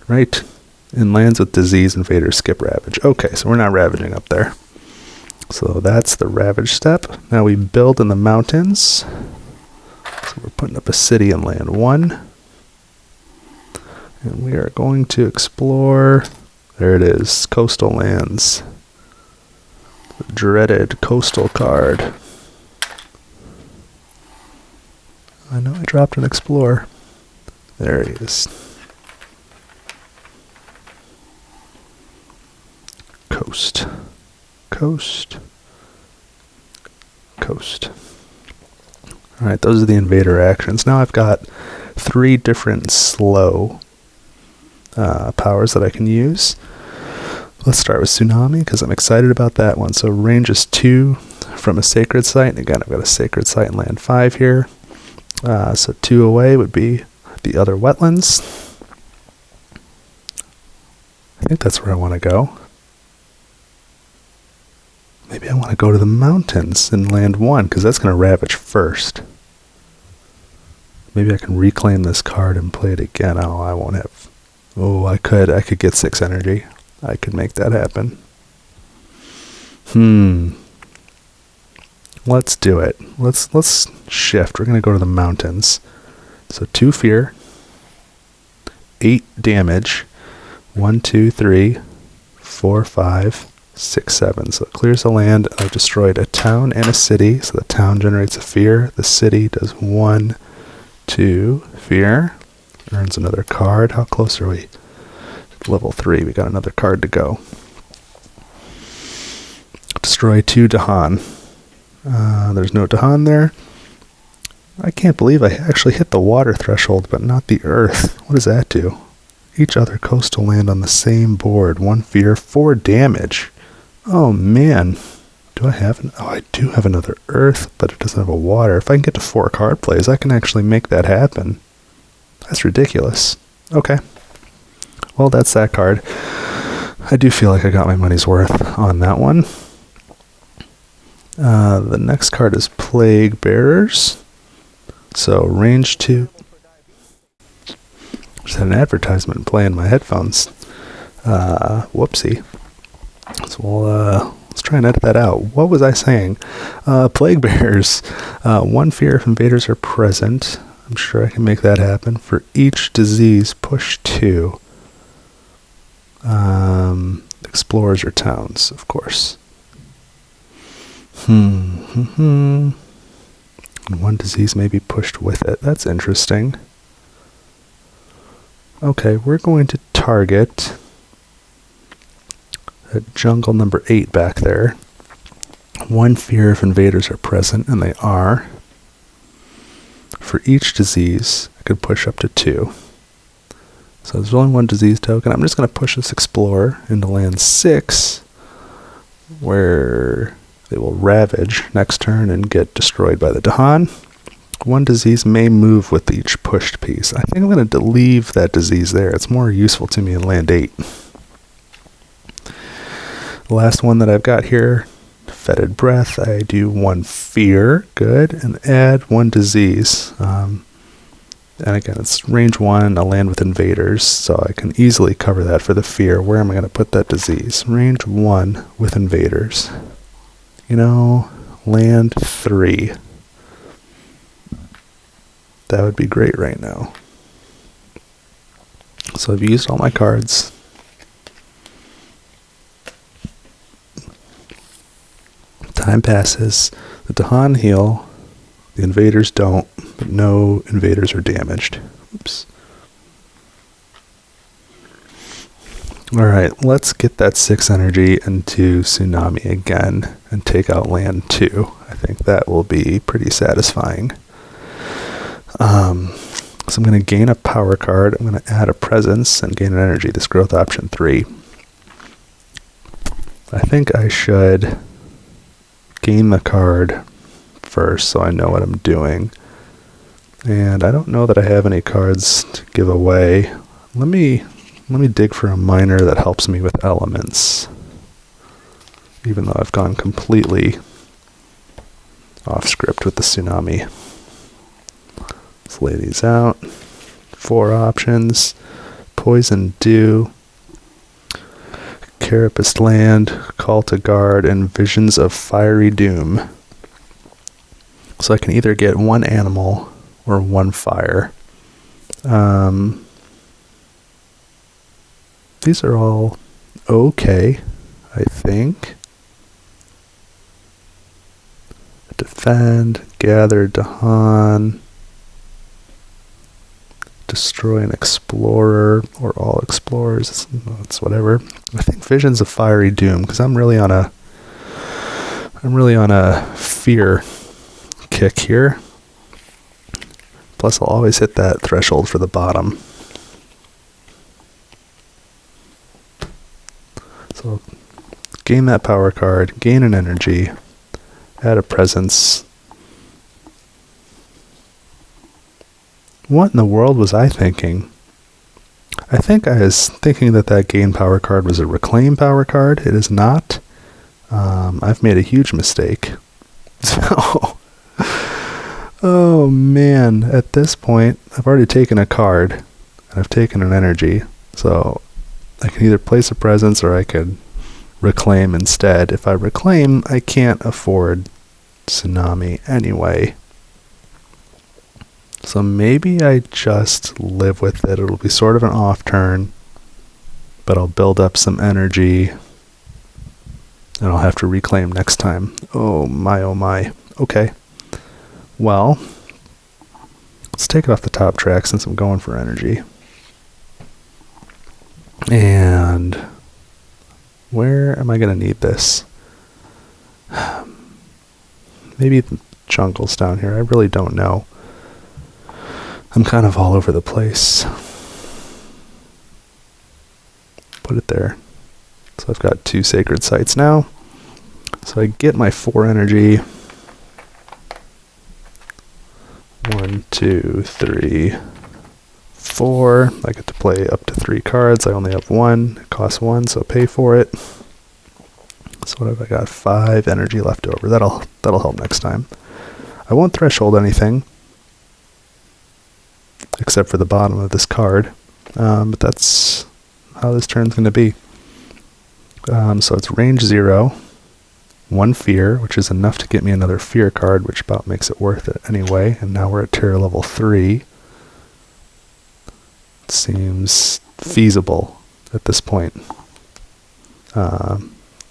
Right. In lands with disease, invaders skip ravage. Okay, so we're not ravaging up there. So that's the ravage step. Now we build in the mountains. So we're putting up a city in land 1. And we are going to explore. There it is, coastal lands. The dreaded coastal card. I know I dropped an explorer. There he is. Coast. Coast. Coast. Alright, those are the invader actions. Now I've got 3 different slow powers that I can use. Let's start with Tsunami, because I'm excited about that one. So range is 2 from a sacred site. And again, I've got a sacred site in land 5 here. So 2 away would be the other wetlands. I think that's where I want to go. Maybe I want to go to the mountains in land 1, because that's going to ravage first. Maybe I can reclaim this card and play it again. Oh, I won't have... Oh, I could get 6 energy. I could make that happen. Let's do it. Let's shift. We're going to go to the mountains. So 2 fear. 8 damage. 1, 2, 3, 4, 5, 6, 7. So it clears the land. I've destroyed a town and a city. So the town generates a fear. The city does 1, 2 fear. Earns another card. How close are we? Level 3. We got another card to go. Destroy 2 Dahan. There's no Dahan there. I can't believe I actually hit the water threshold, but not the earth. What does that do? Each other coastal land on the same board. 1 fear, 4 damage. Oh man. Do I have an... Oh, I do have another earth, but it doesn't have a water. If I can get to 4 card plays, I can actually make that happen. That's ridiculous. Okay. Well, that's that card. I do feel like I got my money's worth on that one. The next card is Plague Bearers. So, range 2. Just had an advertisement play in my headphones. Whoopsie. So, let's try and edit that out. What was I saying? Plague Bearers. 1 fear if invaders are present. I'm sure I can make that happen. For each disease, push 2. Explorers or towns, of course. And 1 disease may be pushed with it. That's interesting. Okay, we're going to target jungle number 8 back there. 1 fear if invaders are present, and they are. For each disease, I could push up to 2. So there's only 1 disease token. I'm just going to push this explorer into land 6, where they will ravage next turn and get destroyed by the Dahan. 1 disease may move with each pushed piece. I think I'm going to leave that disease there. It's more useful to me in land 8. The last one that I've got here, Fetid Breath. I do 1 fear, good, and add 1 disease. And again, it's range 1, a land with invaders, so I can easily cover that for the fear. Where am I going to put that disease? Range 1 with invaders. You know, land 3. That would be great right now. So I've used all my cards. Time passes. The Dahan heal. The invaders don't, but no invaders are damaged. Oops. Alright, let's get that 6 energy into Tsunami again and take out land 2. I think that will be pretty satisfying. So I'm going to gain a power card. I'm going to add a presence and gain an energy. This growth option 3. I think I should gain the card first so I know what I'm doing. And I don't know that I have any cards to give away. Let me dig for a miner that helps me with elements. Even though I've gone completely off script with the tsunami. Let's lay these out. 4 options. Poison Dew, Carapace Land, Call to Guard, and Visions of Fiery Doom. So I can either get 1 animal or 1 fire. These are all okay, I think. Defend, Gather, Dahan, Destroy an Explorer, or all Explorers. It's whatever. I think Visions of Fiery Doom, because I'm really on a fear kick here. Plus, I'll always hit that threshold for the bottom. So, gain that power card, gain an energy, add a presence. What in the world was I thinking? I think I was thinking that gain power card was a reclaim power card. It is not. I've made a huge mistake. So, oh man, at this point, I've already taken a card, and I've taken an energy, so I can either place a presence or I could reclaim instead. If I reclaim, I can't afford Tsunami anyway. So maybe I just live with it. It'll be sort of an off turn, but I'll build up some energy, and I'll have to reclaim next time. Oh my, oh my. Okay. Well, let's take it off the top track since I'm going for energy. And where am I going to need this? Maybe the jungle's down here. I really don't know. I'm kind of all over the place. Put it there. So I've got 2 sacred sites now. So I get my 4 energy. 1, 2, 3, 4. I get to play up to 3 cards. I only have 1. It costs 1, so pay for it. So what have I got? 5 energy left over. That'll help next time. I won't threshold anything, except for the bottom of this card. But that's how this turn's going to be. So it's range 0, 1 fear, which is enough to get me another fear card, which about makes it worth it anyway. And now we're at terror level 3. It seems feasible at this point.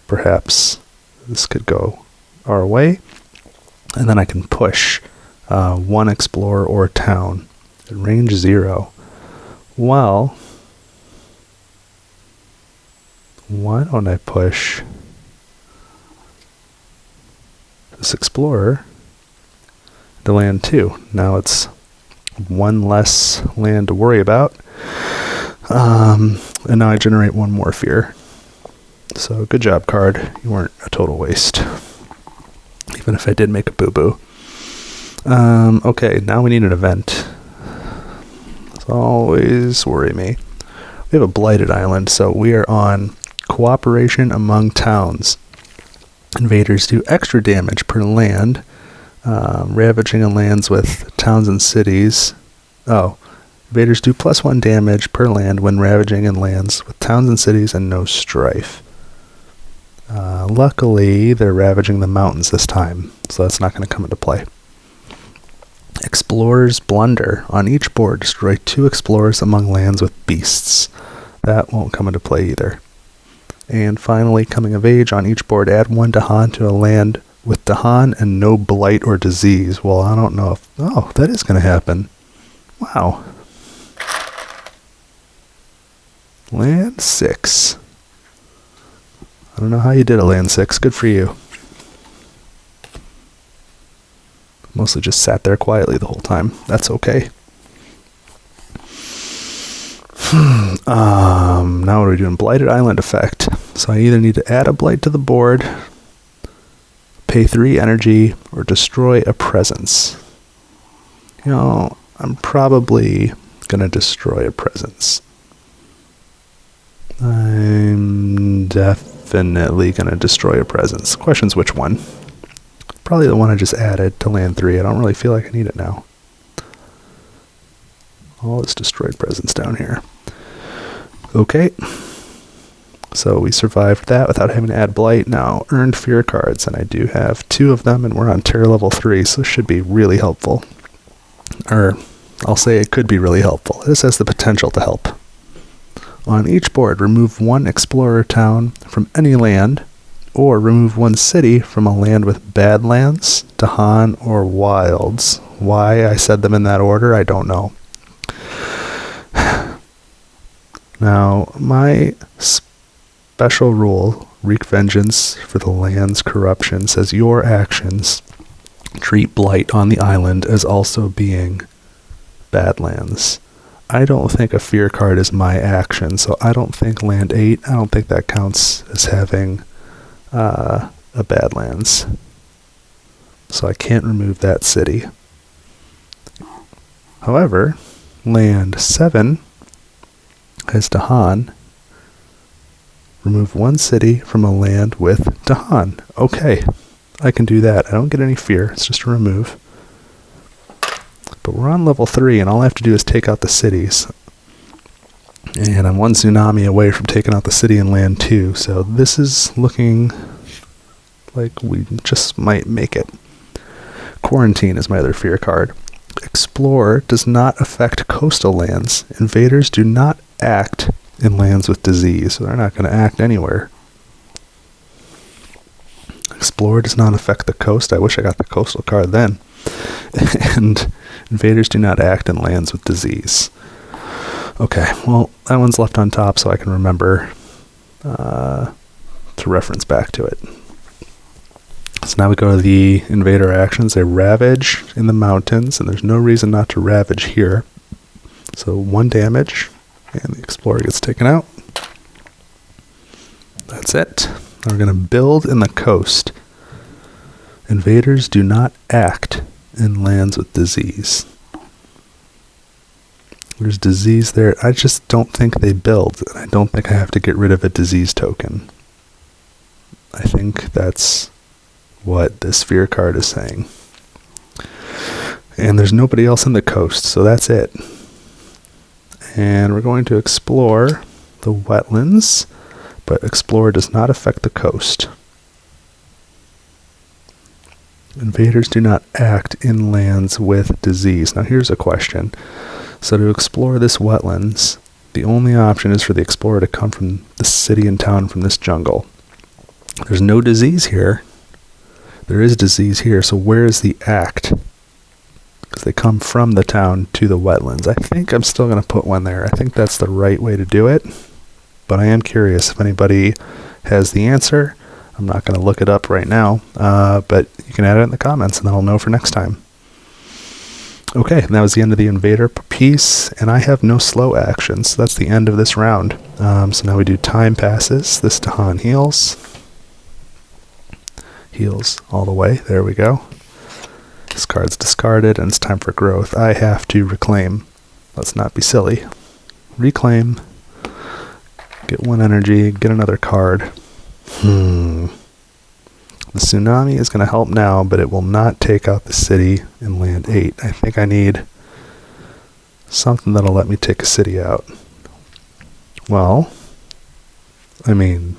Perhaps this could go our way. And then I can push 1 explorer or town at range 0. Well, why don't I push this explorer to land 2? Now it's 1 less land to worry about. And now I generate 1 more fear. So good job, card. You weren't a total waste. Even if I did make a boo-boo. Okay, now we need an event. It's always worry me. We have a blighted island, so we are on cooperation among towns. Invaders do extra damage per land, ravaging in lands with towns and cities. Oh, invaders do +1 damage per land when ravaging in lands with towns and cities and no strife. Luckily, they're ravaging the mountains this time, so that's not going to come into play. Explorer's Blunder. On each board, destroy 2 explorers among lands with beasts. That won't come into play either. And finally, Coming of Age. On each board, add 1 Dahan to a land with Dahan and no blight or disease. Well, I don't know if... Oh, that is going to happen. Wow. Land 6. I don't know how you did a land 6. Good for you. Mostly just sat there quietly the whole time. That's okay. Now what are we doing? Blighted Island effect. So I either need to add a blight to the board, pay 3 energy, or destroy a presence. You know, I'm probably going to destroy a presence. I'm definitely going to destroy a presence. Question's which one? Probably the one I just added to land 3. I don't really feel like I need it now. All this destroyed presence down here. Okay. So we survived that without having to add blight. Now, earned fear cards, and I do have 2 of them, and we're on terror level 3, so this should be really helpful. Or, I'll say it could be really helpful. This has the potential to help. On each board, remove 1 explorer town from any land, or remove 1 city from a land with badlands, Dahan, or wilds. Why I said them in that order, I don't know. Now, my special rule, wreak vengeance for the land's corruption, says your actions treat blight on the island as also being badlands. I don't think a fear card is my action, so I don't think land 8, I don't think that counts as having a badlands. So I can't remove that city. However, land 7 has Dahan. Remove 1 city from a land with Dahan. Okay, I can do that. I don't get any fear. It's just a remove. But we're on level 3, and all I have to do is take out the cities. And I'm 1 tsunami away from taking out the city in land 2, so this is looking like we just might make it. Quarantine is my other fear card. Explore does not affect coastal lands. Invaders do not act in lands with disease, so they're not going to act anywhere. Explore does not affect the coast. I wish I got the coastal card then. And invaders do not act in lands with disease. Okay, well, that one's left on top so I can remember to reference back to it. So now we go to the invader actions. They ravage in the mountains, and there's no reason not to ravage here. So 1 damage, and the explorer gets taken out. That's it. Now we're going to build in the coast. Invaders do not act in lands with disease. There's disease there. I just don't think they build, and I don't think I have to get rid of a disease token. I think that's what this fear card is saying. And there's nobody else in the coast, so that's it. And we're going to explore the wetlands, but explore does not affect the coast. Invaders do not act in lands with disease. Now here's a question. So to explore this wetlands, the only option is for the explorer to come from the city and town from this jungle. There's no disease here. There is disease here, so where is the act? Because they come from the town to the wetlands. I think I'm still going to put 1 there. I think that's the right way to do it. But I am curious if anybody has the answer. I'm not going to look it up right now, but you can add it in the comments and then I'll know for next time. Okay, and that was the end of the invader piece, and I have no slow actions, so that's the end of this round. So now we do time passes. This Dahan heals. Heals all the way. There we go. This card's discarded, and it's time for growth. I have to reclaim. Let's not be silly. Reclaim. Get 1 energy. Get another card. The tsunami is going to help now, but it will not take out the city in land 8. I think I need something that'll let me take a city out. Well, I mean,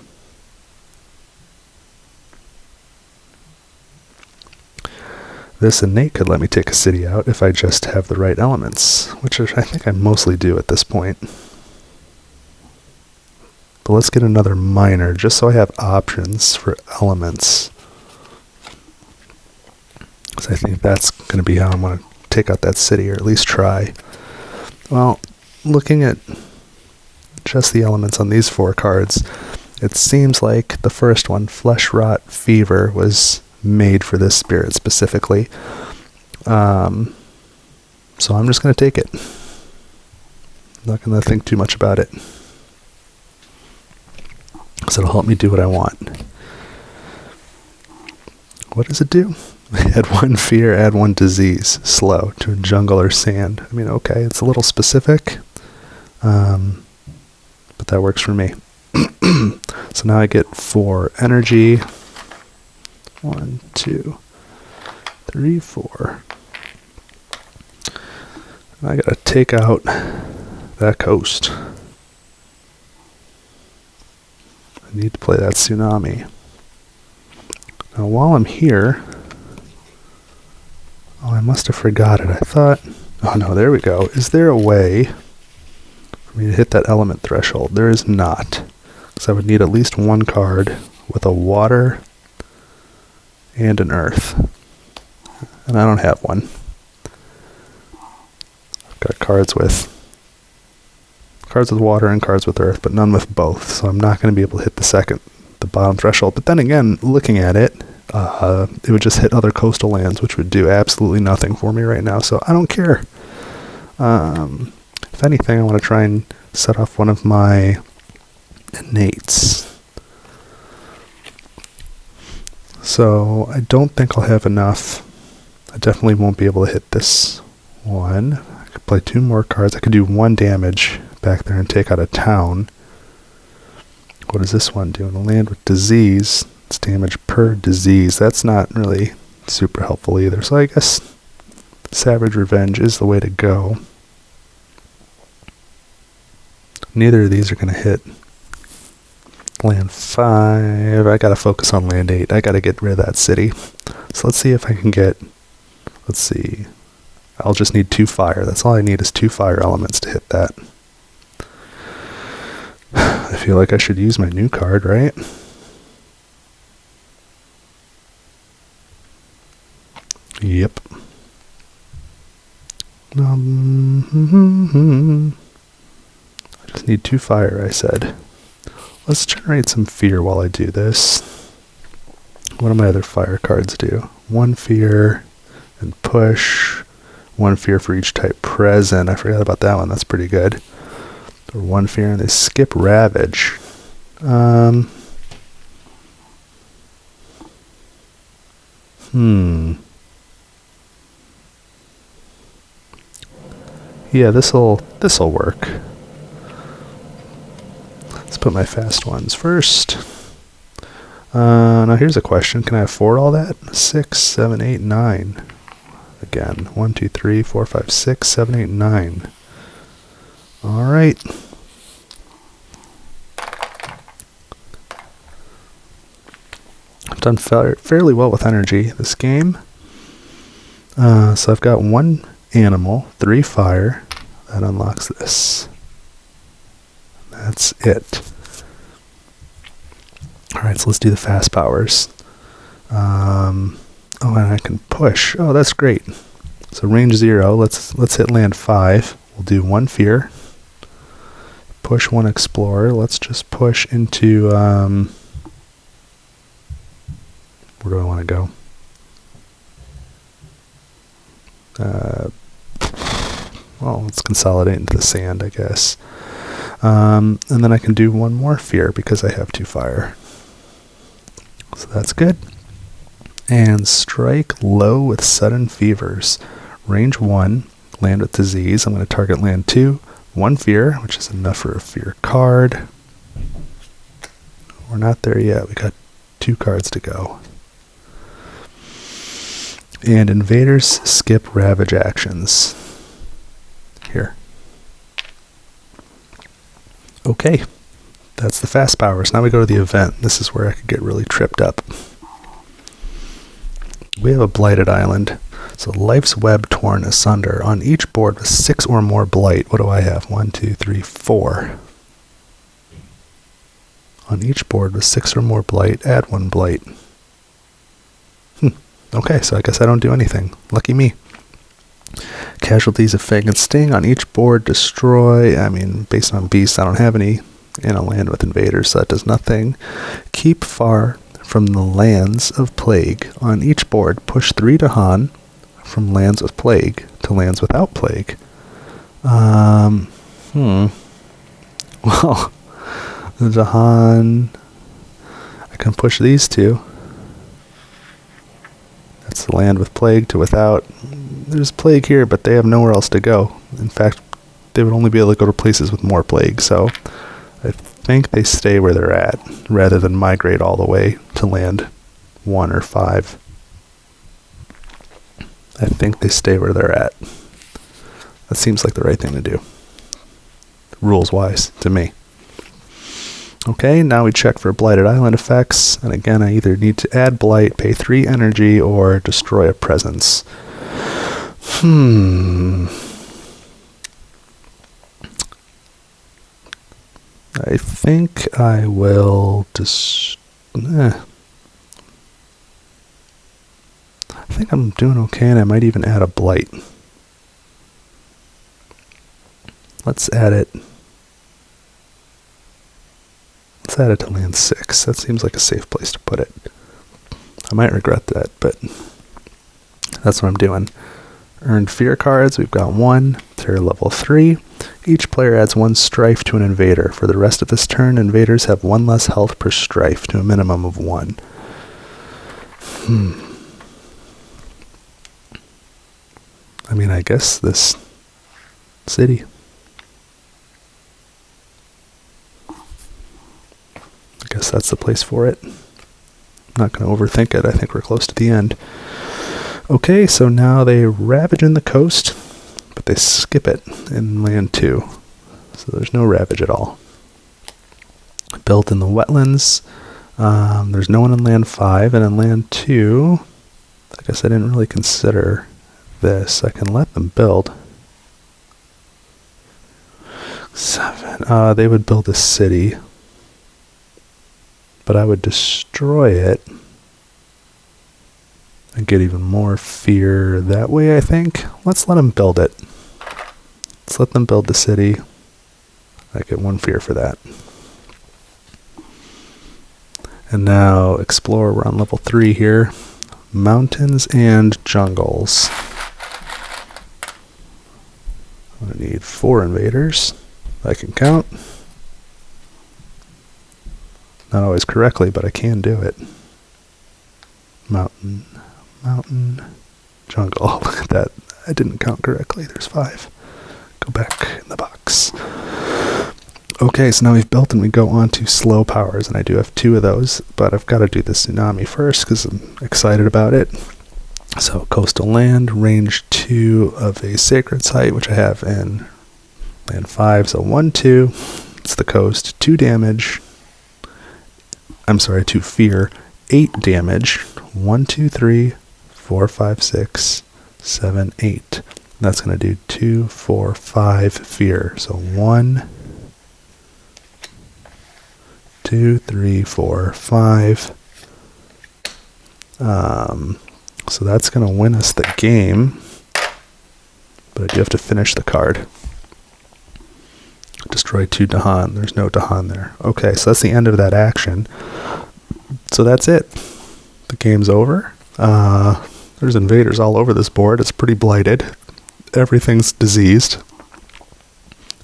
this innate could let me take a city out if I just have the right elements, which I think I mostly do at this point. But let's get another minor, just so I have options for elements. So I think that's going to be how I'm going to take out that city, or at least try. Well, looking at just the elements on these 4 cards, it seems like the first one, Flesh Rot Fever, was made for this spirit specifically. So I'm just going to take it. not going to think too much about it. So it'll help me do what I want. What does it do? Add 1 fear, add 1 disease, slow, to a jungle or sand. I mean, okay, it's a little specific, but that works for me. So now I get 4 energy. 1, 2, 3, 4. I gotta take out that coast. I need to play that tsunami. Now while I'm here, oh, I must have forgot it. I thought, oh no, there we go. Is there a way for me to hit that element threshold? There is not. So I would need at least 1 card with a water and an earth. And I don't have one. I've got cards with water and cards with earth, but none with both. So I'm not going to be able to hit the bottom threshold. But then again, looking at it, it would just hit other coastal lands, which would do absolutely nothing for me right now. So I don't care. If anything, I want to try and set off one of my innates. So I don't think I'll have enough. I definitely won't be able to hit this one. I could play 2 more cards. I could do 1 damage back there and take out a town. What does this one do? In a land with disease, it's damage per disease. That's not really super helpful either. So I guess Savage Revenge is the way to go. Neither of these are going to hit. Land 5. I got to focus on land 8. I got to get rid of that city. So let's see if I can get, let's see. I'll just need 2 fire. That's all I need is 2 fire elements to hit that. I feel like I should use my new card, right? Yep. I just need 2 fire, I said. Let's generate some fear while I do this. What do my other fire cards do? 1 fear and push. 1 fear for each type present. I forgot about that one. That's pretty good. Or 1 fear and they skip ravage. Yeah, this'll work. Let's put my fast ones first. Now here's a question. Can I afford all that? 6, 7, 8, 9. Again. 1, 2, 3, 4, 5, 6, 7, 8, 9. Alright. I've done fairly well with energy this game. So I've got 1 animal, 3 fire. That unlocks this. That's it. Alright, so let's do the fast powers. Oh, and I can push. Oh, that's great. So range 0. Let's hit land 5. We'll do 1 fear. Push 1 explorer. Let's just push into where do I want to go? Well, let's consolidate into the sand, I guess. And then I can do 1 more fear because I have 2 fire. So that's good. And strike low with sudden fevers. Range 1, land with disease. I'm going to target land 2, 1 fear, which is enough for a fear card. We're not there yet. We got 2 cards to go. And invaders skip ravage actions. Here. Okay. That's the fast powers. Now we go to the event. This is where I could get really tripped up. We have a blighted island. So life's web torn asunder. On each board with 6 or more blight. What do I have? 1, 2, 3, 4. On each board with 6 or more blight, add 1 blight. Okay, so I guess I don't do anything. Lucky me. Casualties of Fang and Sting. On each board, destroy. I mean, based on beasts, I don't have any in a land with invaders, so that does nothing. Keep far from the lands of plague. On each board, push 3 to Han from lands with plague to lands without plague. Well, the Dahan, I can push these two. That's the land with plague to without. There's plague here, but they have nowhere else to go. In fact, they would only be able to go to places with more plague, so I think they stay where they're at, rather than migrate all the way to land 1 or 5. I think they stay where they're at. That seems like the right thing to do, rules-wise, to me. Okay, now we check for blighted island effects, and again, I either need to add blight, pay 3 energy, or destroy a presence. I think I will I think I'm doing okay, and I might even add a blight. Let's add it. Let's add it to land 6. That seems like a safe place to put it. I might regret that, but that's what I'm doing. Earned fear cards. We've got 1. Terror level 3. Each player adds 1 strife to an invader. For the rest of this turn, invaders have 1 less health per strife to a minimum of 1. I mean, I guess this city. I guess that's the place for it. I'm not going to overthink it. I think we're close to the end. Okay, so now they ravage in the coast, but they skip it in land 2. So there's no ravage at all. Built in the wetlands. There's no one in land 5, and in land 2, I guess I didn't really consider this. I can let them build. 7. They would build a city, but I would destroy it and get even more fear that way, I think. Let's let them build it. Let's let them build the city. I get 1 fear for that. And now explore. We're on level 3 here. Mountains and jungles. I'm going to need 4 invaders. I can count. Not always correctly, but I can do it. Mountain, jungle. Oh, look at that. I didn't count correctly. There's 5. Go back in the box. Okay, so now we've built and we go on to slow powers, and I do have 2 of those, but I've got to do the tsunami first because I'm excited about it. So coastal land, range 2 of a sacred site, which I have in land 5. So 1, 2. It's the coast. 2 damage. I'm sorry, 2 fear. 8 damage. 1, 2, 3, 4, 5, 6, 7, 8. That's going to do 2, 4, 5 fear. So 1, 2, 3, 4, 5. So that's going to win us the game. But I do have to finish the card. Destroy 2 Dahan. There's no Dahan there. Okay, so that's the end of that action. So that's it. The game's over. There's invaders all over this board. It's pretty blighted. Everything's diseased.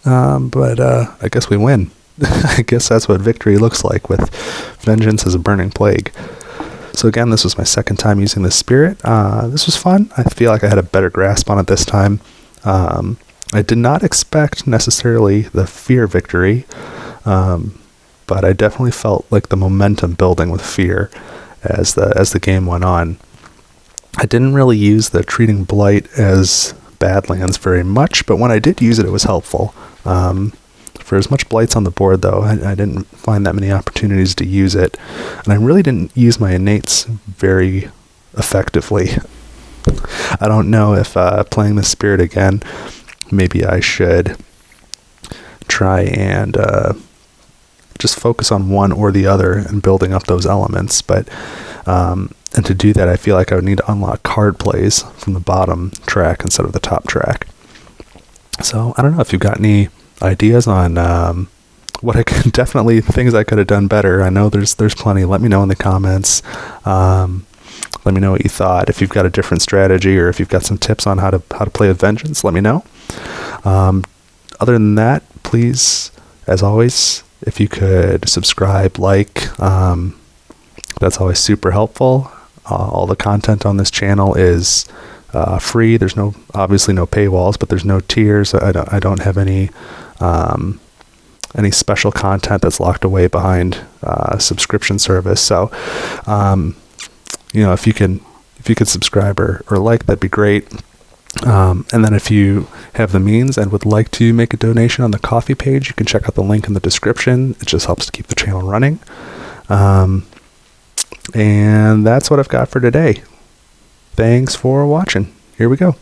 But I guess we win. I guess that's what victory looks like with Vengeance as a Burning Plague. So again, this was my second time using this spirit. This was fun. I feel like I had a better grasp on it this time. I did not expect necessarily the fear victory, but I definitely felt like the momentum building with fear as the game went on. I didn't really use the treating blight as badlands very much, but when I did use it, it was helpful. For as much blights on the board, though, I didn't find that many opportunities to use it, and I really didn't use my innates very effectively. I don't know if playing the spirit again, maybe I should try and just focus on one or the other and building up those elements. But and to do that, I feel like I would need to unlock card plays from the bottom track instead of the top track. So I don't know if you've got any ideas on what I could definitely things I could have done better. I know there's plenty. Let me know in the comments. Let me know what you thought. If you've got a different strategy or if you've got some tips on how to play with Vengeance, let me know. other than that, please, as always, if you could subscribe, that's always super helpful. All the content on this channel is free. There's obviously no paywalls, but there's no tiers. I don't have any special content that's locked away behind a subscription service. So, if you could subscribe or like, that'd be great. And then if you have the means and would like to make a donation on the Ko-fi page, you can check out the link in the description. It just helps to keep the channel running. And that's what I've got for today. Thanks for watching. Here we go.